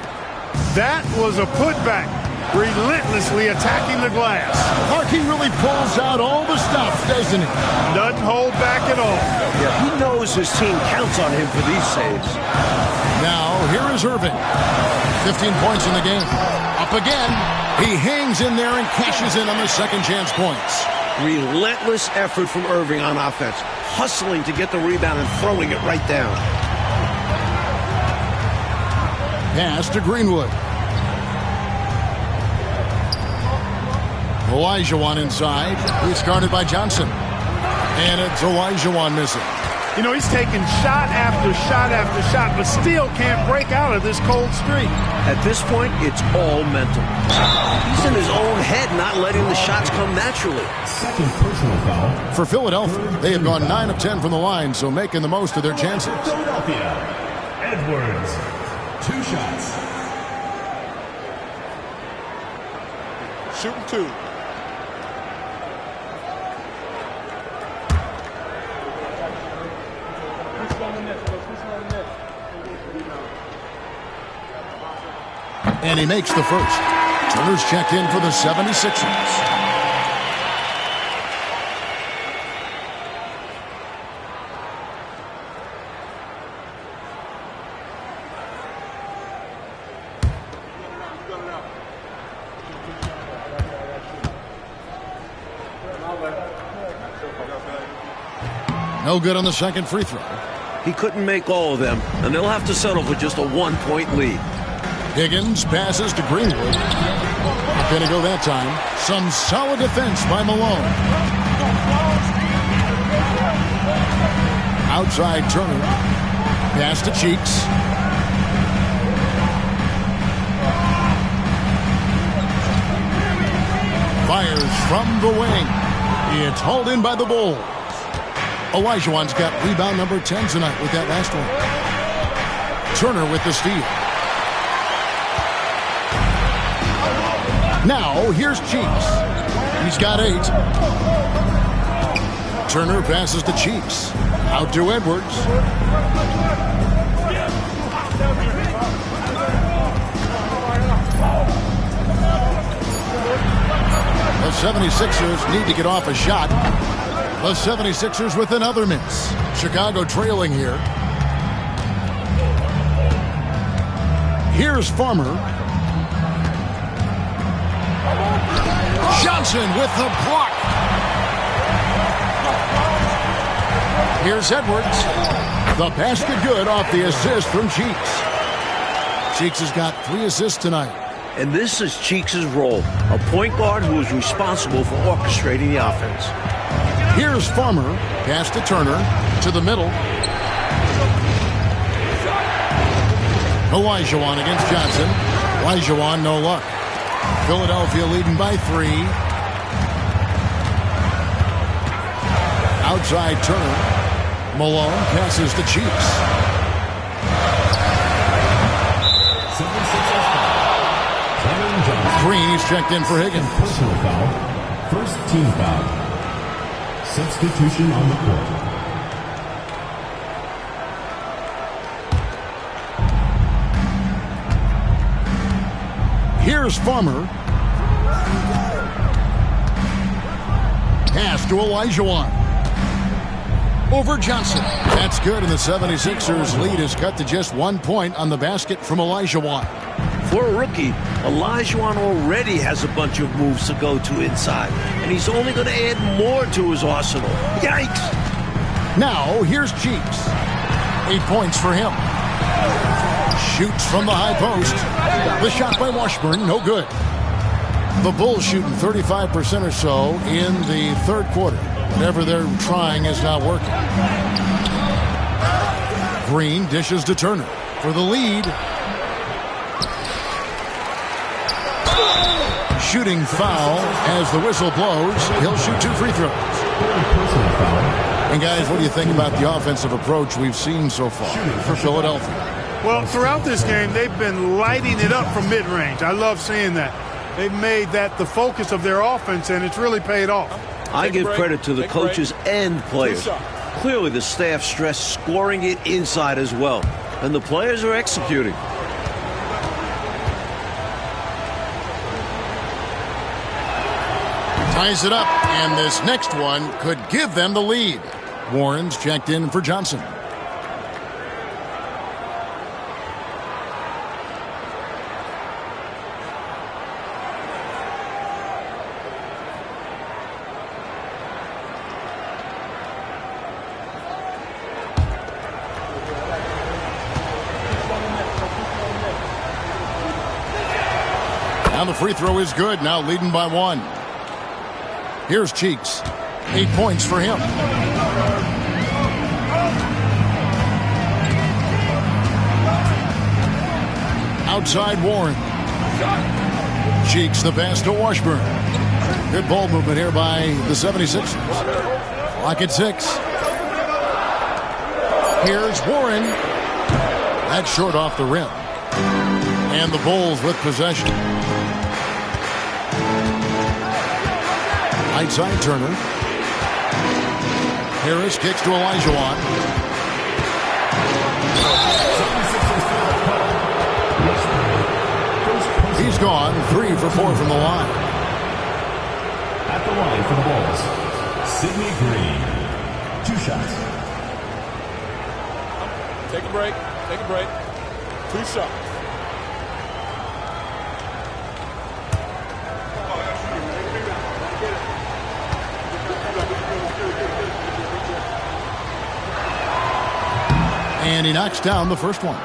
That was a putback. Relentlessly attacking the glass. Harkey really pulls out all the stops, doesn't he? Doesn't hold back at all. Yeah, he knows his team counts on him for these saves. Now, here is Irving. 15 points in the game. Up again. He hangs in there and cashes in on the second chance points. Relentless effort from Irving on offense. Hustling to get the rebound and throwing it right down. Pass to Greenwood. Olajuwon inside. He's guarded by Johnson. And it's Olajuwon missing. You know, he's taking shot after shot after shot, but still can't break out of this cold streak. At this point, it's all mental. He's in his own head, not letting the shots come naturally. Second personal foul. For Philadelphia, they have gone 9 of 10 from the line, so making the most of their chances. Philadelphia. Edwards. 2 shots. Shooting 2. And he makes the first. Turner's checked in for the 76ers. No good on the second free throw. He couldn't make all of them, and they'll have to settle for just a 1-point lead. Higgins passes to Greenwood. Not going to go that time. Some solid defense by Malone. Outside Turner. Pass to Cheeks. Fires from the wing. It's hauled in by the Bulls. Olajuwon's got rebound number 10 tonight with that last one. Turner with the steal. Now, here's Cheeks. He's got 8. Turner passes to Cheeks. Out to Edwards. The 76ers need to get off a shot. The 76ers with another miss. Chicago trailing here. Here's Farmer. Johnson with the block. Here's Edwards. The basket good off the assist from Cheeks. Cheeks has got 3 assists tonight. And this is Cheeks' role, a point guard who is responsible for orchestrating the offense. Here's Farmer. Pass to Turner. To the middle. Olajuwon against Johnson. Olajuwon, no luck. Philadelphia leading by 3. Outside Turner. Malone passes to Cheeks. 76ers foul. Cameron Johnson. Green is checked in for Higgins. Personal foul. First team foul. Substitution on the court. Here's Farmer. Pass to Olajuwon. Over Johnson. That's good, and the 76ers lead is cut to just 1 point on the basket from Olajuwon. For a rookie, Olajuwon already has a bunch of moves to go to inside, and he's only going to add more to his arsenal. Yikes! Now, here's Cheeks. 8 points for him. Shoots from the high post. The shot by Washburn, no good. The Bulls shooting 35% or so in the third quarter. Whatever they're trying is not working. Green dishes to Turner for the lead. Shooting foul as the whistle blows. He'll shoot 2 free throws. And guys, what do you think about the offensive approach we've seen so far for Philadelphia? Well, throughout this game, they've been lighting it up from mid-range. I love seeing that. They've made that the focus of their offense, and it's really paid off. I give credit to the coaches and players. Clearly, the staff stressed scoring it inside as well, and the players are executing. Ties it up, and this next one could give them the lead. Warren's checked in for Johnson. The free throw is good, now leading by 1. Here's Cheeks. 8 points for him. Outside Warren. Cheeks the pass to Washburn. Good ball movement here by the 76ers. Clock at 6. Here's Warren. That's short off the rim. And the Bulls with possession. Outside Turner. Harris kicks to Olajuwon. He's gone 3 for 4 from the line. At the line for the Bulls, Sidney Green. 2 shots. Take a break. Take a break. 2 shots. And he knocks down the first one.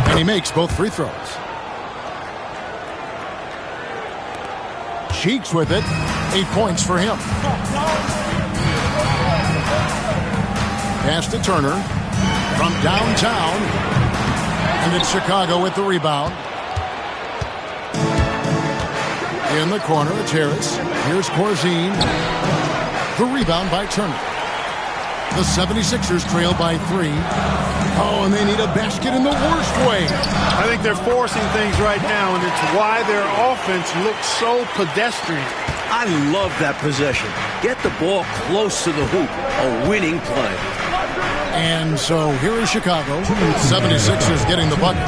And he makes both free throws. Cheeks with it. 8 points for him. Pass to Turner from downtown. And it's Chicago with the rebound. In the corner, it's Harris. Here's Corzine. The rebound by Turner. The 76ers trail by 3. Oh, and they need a basket in the worst way. I think they're forcing things right now, and it's why their offense looks so pedestrian. I love that possession. Get the ball close to the hoop. A winning play. And so here is Chicago. 76ers getting the bucket.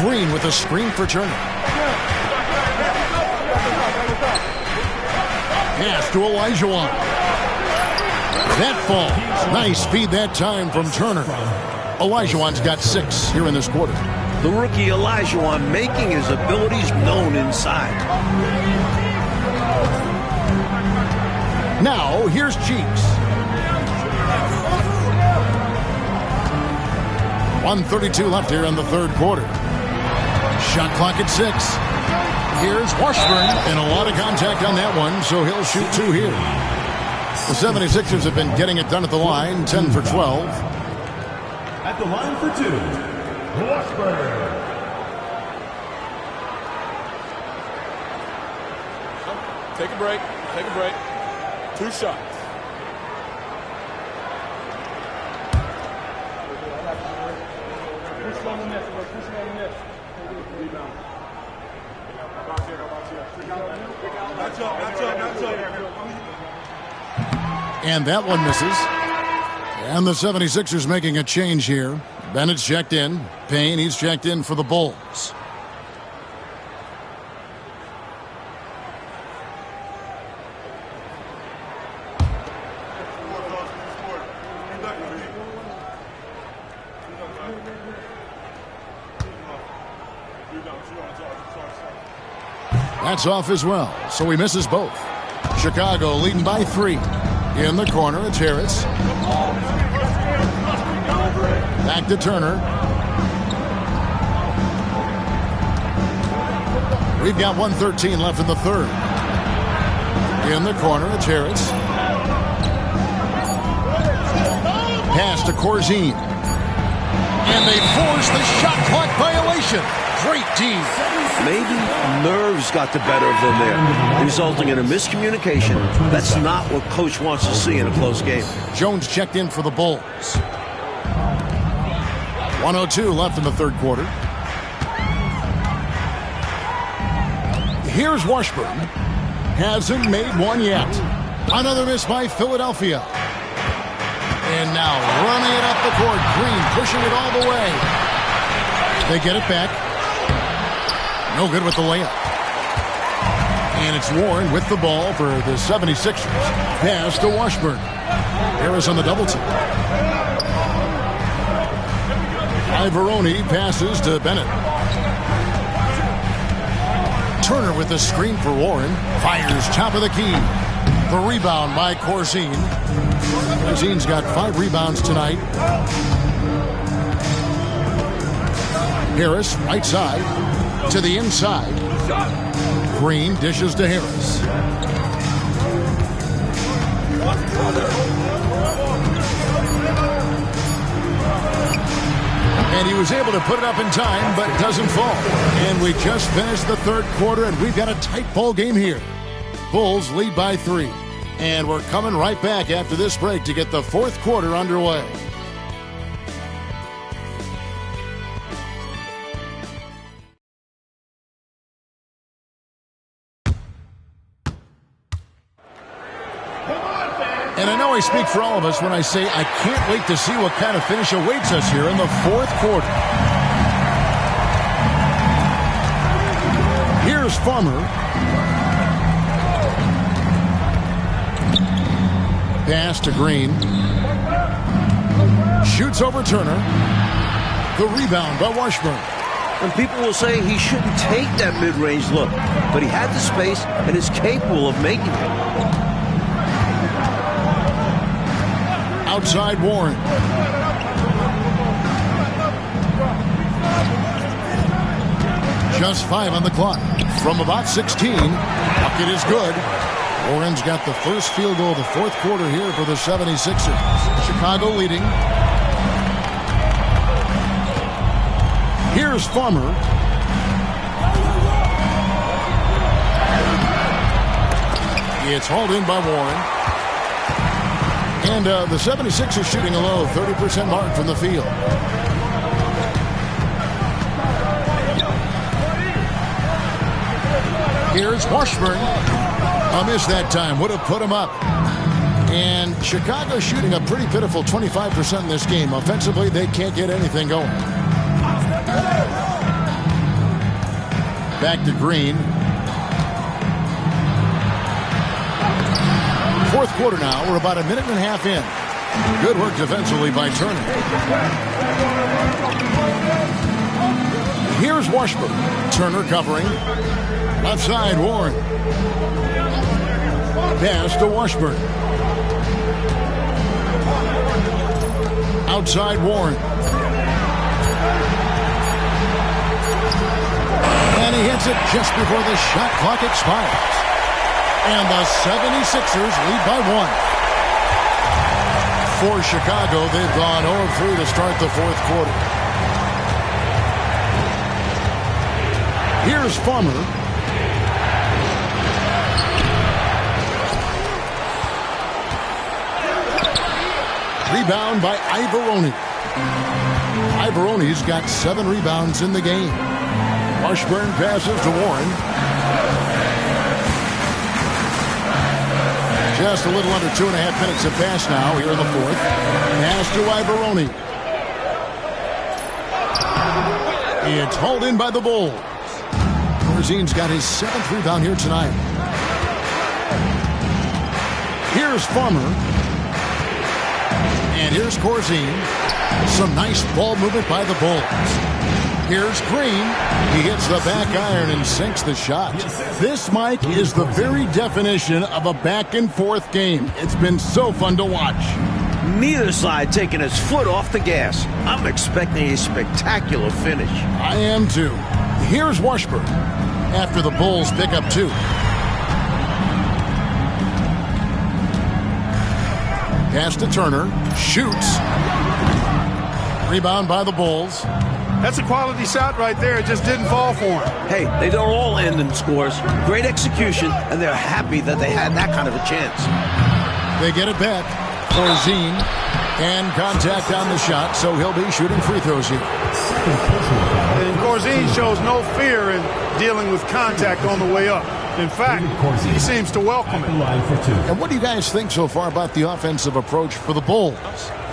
Green with a screen for Turner. Pass to Olajuwon. That falls. Nice speed that time from Turner. Olajuwon's got 6 here in this quarter. The rookie Olajuwon making his abilities known inside. Now, here's Cheeks. 1:32 left here in the third quarter. Shot clock at 6. Here's Washburn, and a lot of contact on that one, so he'll shoot 2 here. The 76ers have been getting it done at the line, 10 for 12. At the line for 2, Washburn. Take a break. Take a break. 2 shots. And that one misses. And the 76ers making a change here. Bennett's checked in. Payne, he's checked in for the Bulls. That's off as well, so he misses both. Chicago leading by 3. In the corner, it's Harris. Back to Turner. We've got 1:13 left in the third. In the corner, it's Harris. Pass to Corzine. And they force the shot clock violation. Great D. Maybe nerves got the better of them there, resulting in a miscommunication. That's not what coach wants to see in a close game. Jones checked in for the Bulls. 1:02 left in the third quarter. Here's Washburn. Hasn't made one yet. Another miss by Philadelphia. And now running it up the court. Green pushing it all the way. They get it back. No good with the layup. And it's Warren with the ball for the 76ers. Pass to Washburn. Harris on the double team. Ivoroni passes to Bennett. Turner with the screen for Warren. Fires top of the key. The rebound by Corzine. Corzine's got 5 rebounds tonight. Harris, right side. To the inside. Green dishes to Harris. And he was able to put it up in time, but doesn't fall. And we just finished the third quarter, and we've got a tight ball game here. Bulls lead by 3. And we're coming right back after this break to get the fourth quarter underway. And I know I speak for all of us when I say I can't wait to see what kind of finish awaits us here in the fourth quarter. Here's Farmer. Pass to Green. Shoots over Turner. The rebound by Washburn. And people will say he shouldn't take that mid-range look, but he had the space and is capable of making it. Outside Warren. Just 5 on the clock. From about 16. Bucket is good. Warren's got the first field goal of the fourth quarter here for the 76ers. Chicago leading. Here's Farmer. It's hauled in by Warren. And the 76ers shooting a low 30% mark from the field. Here's Washburn. A miss that time. Would have put him up. And Chicago shooting a pretty pitiful 25% in this game. Offensively, they can't get anything going. Back to Green. Fourth quarter now. We're about a minute and a half in. Good work defensively by Turner. Here's Washburn. Turner covering. Left side, Warren. Pass to Washburn. Outside, Warren. And he hits it just before the shot clock expires. And the 76ers lead by 1. For Chicago, they've gone 0-3 to start the fourth quarter. Here's Farmer. Rebound by Ivoroni. Ivoroni's got 7 rebounds in the game. Washburn passes to Warren. Just a little under 2.5 minutes have passed now here in the fourth. Pass to Ivoroni. It's hauled in by the Bulls. Corzine's got his 7th rebound here tonight. Here's Farmer. And here's Corzine. Some nice ball movement by the Bulls. Here's Green. He hits the back iron and sinks the shot. This, Mike, is the very definition of a back-and-forth game. It's been so fun to watch. Neither side taking its foot off the gas. I'm expecting a spectacular finish. I am too. Here's Washburn after the Bulls pick up 2. Pass to Turner. Shoots. Rebound by the Bulls. That's a quality shot right there. It just didn't fall for him. Hey, they don't all end in scores. Great execution, and they're happy that they had that kind of a chance. They get it back. Corzine and contact on the shot, so he'll be shooting free throws here. And Corzine shows no fear in dealing with contact on the way up. In fact, he seems to welcome it. And what do you guys think so far about the offensive approach for the Bulls?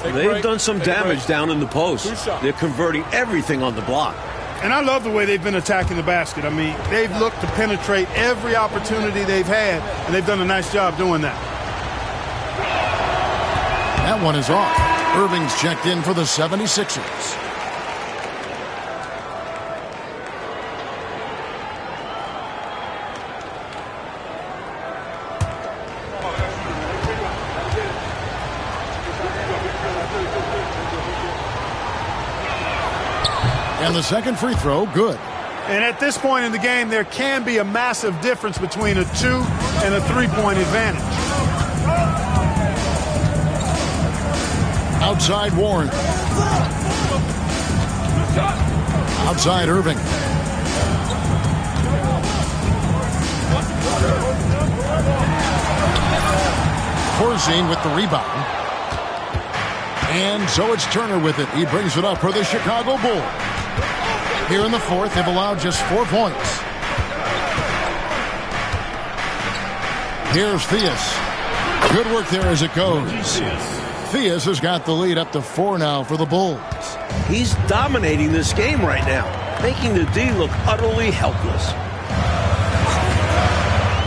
They've done some damage down in the post. They're converting everything on the block. And I love the way they've been attacking the basket. I mean, they've looked to penetrate every opportunity they've had, and they've done a nice job doing that. That one is off. Irving's checked in for the 76ers. And the second free throw, good. And at this point in the game, there can be a massive difference between a 2 and a 3-point advantage. Outside Warren. Outside Irving. Corzine with the rebound. And so it's Turner with it. He brings it up for the Chicago Bulls. Here in the fourth, they've allowed just 4 points. Here's Theus. Good work there as it goes. Theus has got the lead up to 4 now for the Bulls. He's dominating this game right now, making the D look utterly helpless.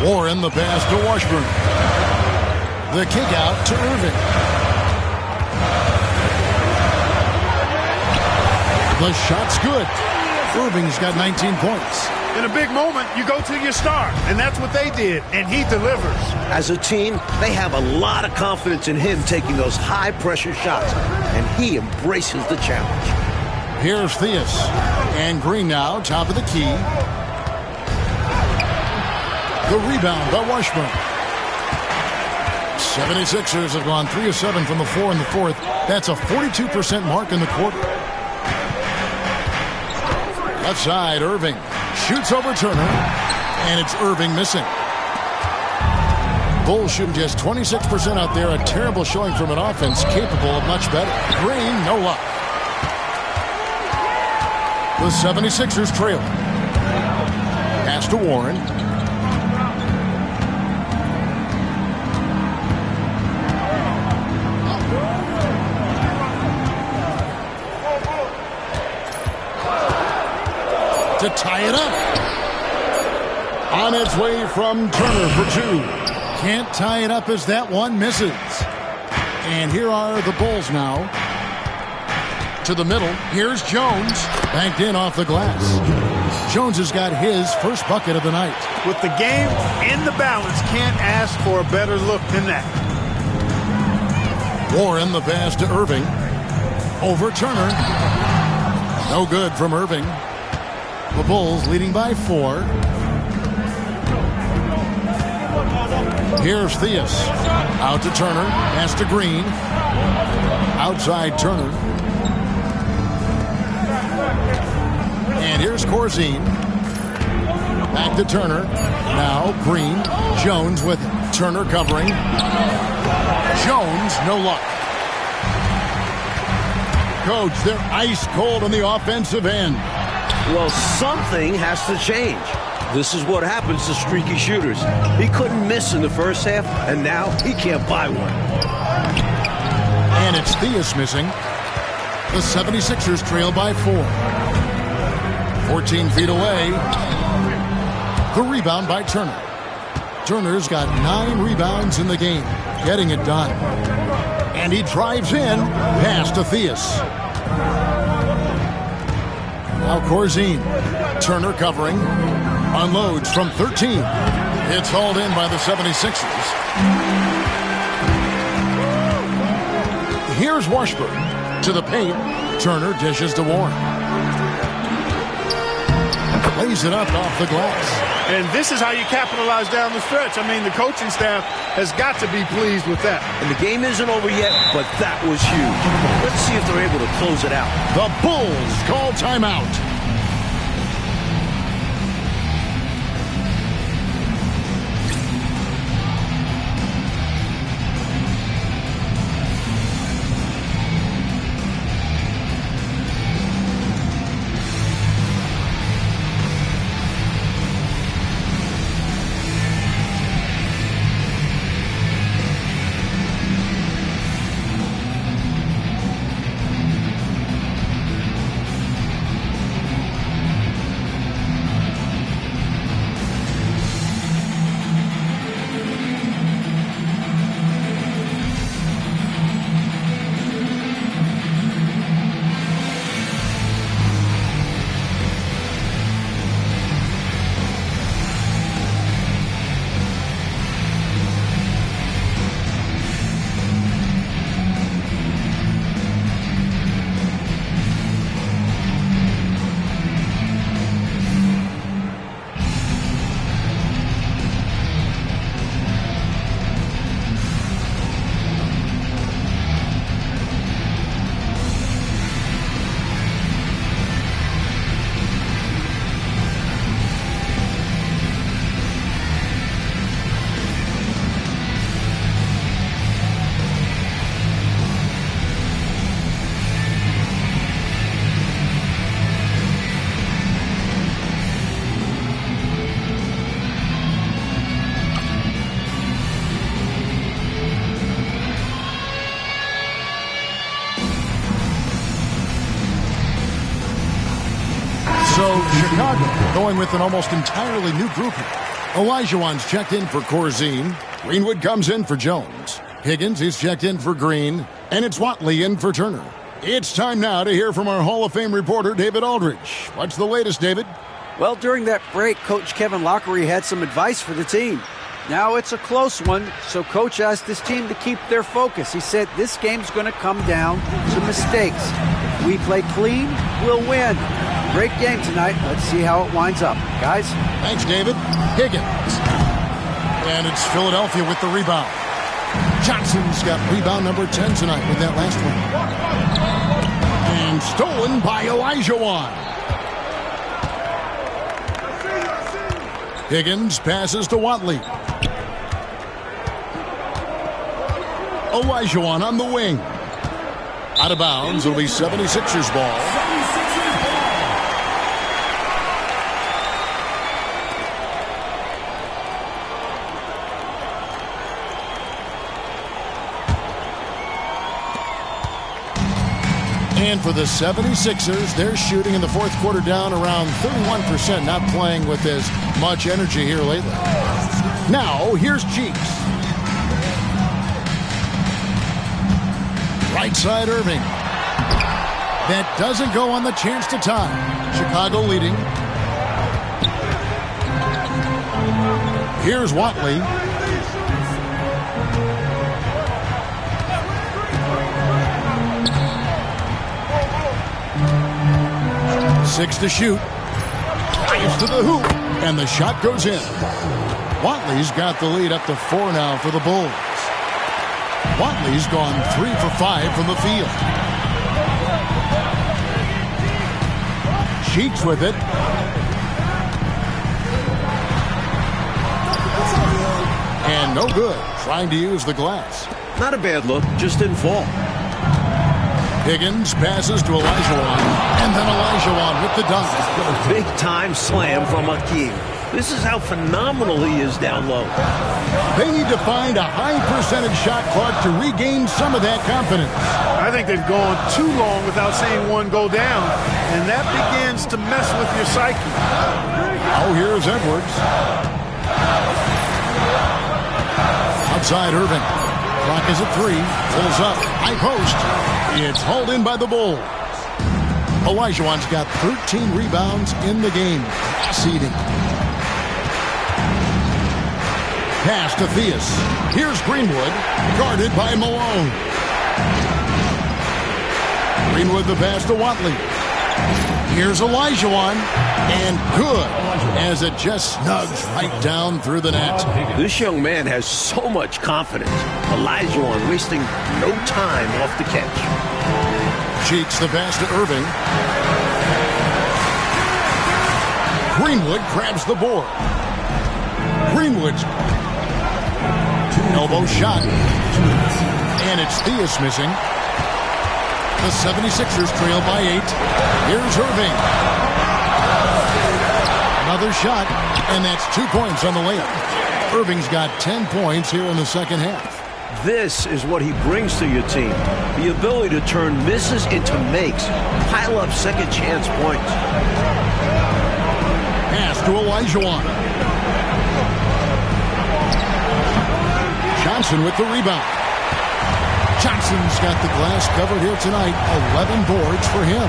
Warren, the pass to Washburn. The kick out to Irving. The shot's good. Irving's got 19 points. In a big moment, you go to your star, and that's what they did, and he delivers. As a team, they have a lot of confidence in him taking those high-pressure shots, and he embraces the challenge. Here's Theus. And Green now, top of the key. The rebound by Washburn. 76ers have gone 3 of 7 from the floor in the fourth. That's a 42% mark in the quarter. Left side, Irving. Shoots over Turner. And it's Irving missing. Bulls shooting just 26% out there. A terrible showing from an offense capable of much better. Green, no luck. The 76ers trail. Pass to Warren. to tie it up. On its way from Turner for 2. Can't tie it up as that one misses. And here are the Bulls now. To the middle. Here's Jones. Banked in off the glass. Jones has got his first bucket of the night. With the game in the balance, can't ask for a better look than that. Warren the pass to Irving. Over Turner. No good from Irving. The Bulls leading by 4. Here's Theus. Out to Turner. Pass to Green. Outside Turner. And here's Corzine. Back to Turner. Now Green. Jones with it. Turner covering. Jones, no luck. Coach, they're ice cold on the offensive end. Well, something has to change. This is what happens to streaky shooters. He couldn't miss in the first half, and now he can't buy one. And it's Theus missing. The 76ers trail by 4. 14 feet away. The rebound by Turner. Turner's got 9 rebounds in the game. Getting it done. And he drives in. Pass to Theus. Now Corzine. Turner covering. Unloads from 13. It's hauled in by the 76ers. Here's Washburn. To the paint. Turner dishes to Warren. Lays it up off the glass. And this is how you capitalize down the stretch. I mean, the coaching staff has got to be pleased with that. And the game isn't over yet, but that was huge. Let's see if they're able to close it out. The Bulls call timeout. So Chicago going with an almost entirely new group here. Olajuwon's checked in for Corzine. Greenwood comes in for Jones. Higgins is checked in for Green. And it's Watley in for Turner. It's time now to hear from our Hall of Fame reporter, David Aldridge. What's the latest, David? Well, during that break, Coach Kevin Lockery had some advice for the team. Now it's a close one, so Coach asked his team to keep their focus. He said this game's going to come down to mistakes. If we play clean, we'll win. Great game tonight. Let's see how it winds up. Guys? Thanks, David. Higgins. And it's Philadelphia with the rebound. Johnson's got rebound number 10 tonight with that last one. And stolen by Olajuwon. Higgins passes to Watley. Olajuwon on the wing. Out of bounds. It'll be 76ers ball. And for the 76ers, they're shooting in the fourth quarter down around 31%, not playing with as much energy here lately. Now, here's Cheeks. Right side Irving. That doesn't go on the chance to tie. Chicago leading. Here's Watley. Six to shoot. Drives to the hoop. And the shot goes in. Watley's got the lead up to 4 now for the Bulls. Watley's gone 3 for 5 from the field. Cheeks with it. And no good. Trying to use the glass. Not a bad look, just didn't fall. Higgins passes to Olajuwon, and then Olajuwon with the dunk. Big-time slam from Hakeem. This is how phenomenal he is down low. They need to find a high-percentage shot clock to regain some of that confidence. I think they've gone too long without seeing one go down, and that begins to mess with your psyche. Oh, here's Edwards. Outside Irving. Clock is at 3. Pulls up. High post. It's hauled in by the Bulls. Olajuwon's got 13 rebounds in the game. Seeding. Pass to Theus. Here's Greenwood. Guarded by Malone. Greenwood the pass to Watley. Here's Olajuwon. And good. As it just snugs right down through the net. This young man has so much confidence. Olajuwon wasting no time off the catch. Cheeks the pass to Irving. Greenwood grabs the board. Greenwood's elbow shot. And it's Theus missing. The 76ers trail by 8. Here's Irving. Another shot, and that's 2 points on the layup. Irving's got 10 points here in the second half. This is what he brings to your team. The ability to turn misses into makes. Pile up second chance points. Pass to Olajuwon. Johnson with the rebound. Johnson's got the glass covered here tonight. 11 boards for him.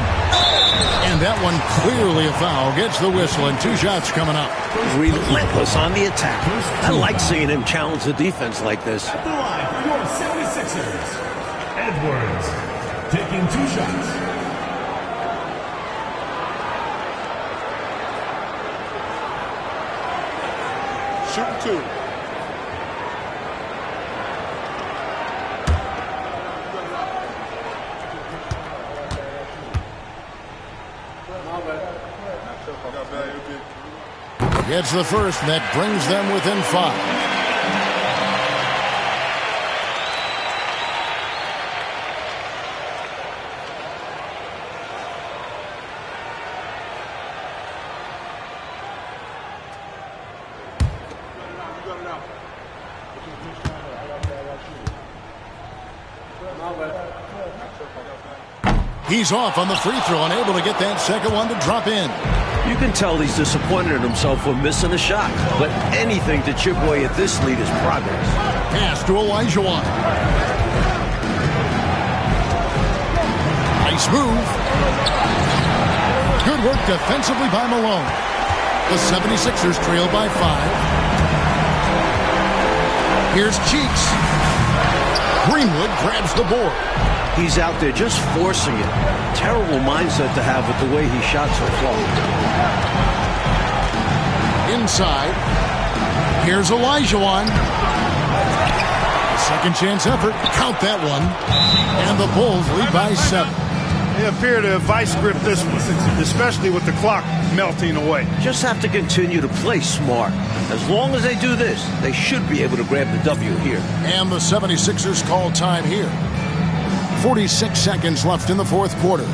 And that one clearly a foul. Gets the whistle, and 2 shots coming up. Relentless on the attack. I like seeing him challenge the defense like this. At the line for your 76ers, Edwards taking 2 shots. Shooting 2. Gets the first, and that brings them within 5. He's off on the free throw, unable to get that second one to drop in. You can tell he's disappointed in himself for missing a shot, but anything to chip away at this lead is progress. Pass to Olajuwon. Nice move. Good work defensively by Malone. The 76ers trail by 5. Here's Cheeks. Greenwood grabs the board. He's out there just forcing it. Terrible mindset to have with the way he shot so far. Inside. Here's Olajuwon. Second chance effort. Count that one. And the Bulls lead by 7. They appear to have vice gripped this one, especially with the clock melting away. Just have to continue to play smart. As long as they do this, they should be able to grab the W here. And the 76ers call time here. 46 seconds left in the fourth quarter.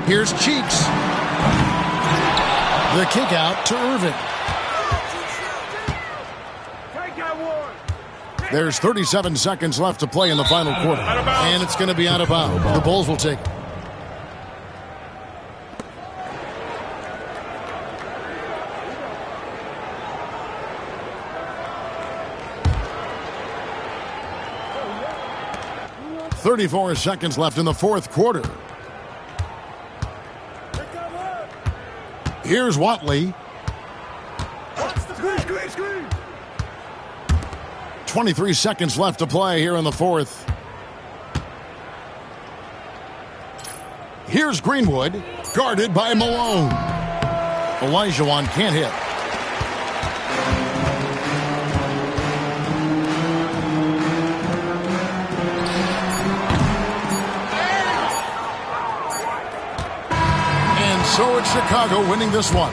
Here's Cheeks. The kick out to Irving. There's 37 seconds left to play in the final quarter. And it's going to be out of bounds. The Bulls will take it. .34 seconds left in the fourth quarter. Here's Watley. 23 seconds left to play here in the fourth. Here's Greenwood, guarded by Malone. Olajuwon can't hit. And so it's Chicago winning this one.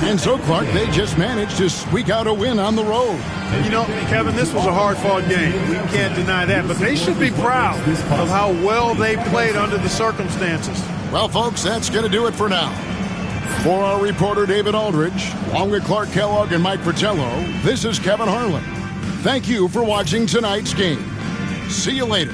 And so, Clark, they just managed to squeak out a win on the road. You know, Kevin, this was a hard-fought game. We can't deny that. But they should be proud of how well they played under the circumstances. Well, folks, that's going to do it for now. For our reporter, David Aldridge, along with Clark Kellogg and Mike Fratello, this is Kevin Harlan. Thank you for watching tonight's game. See you later.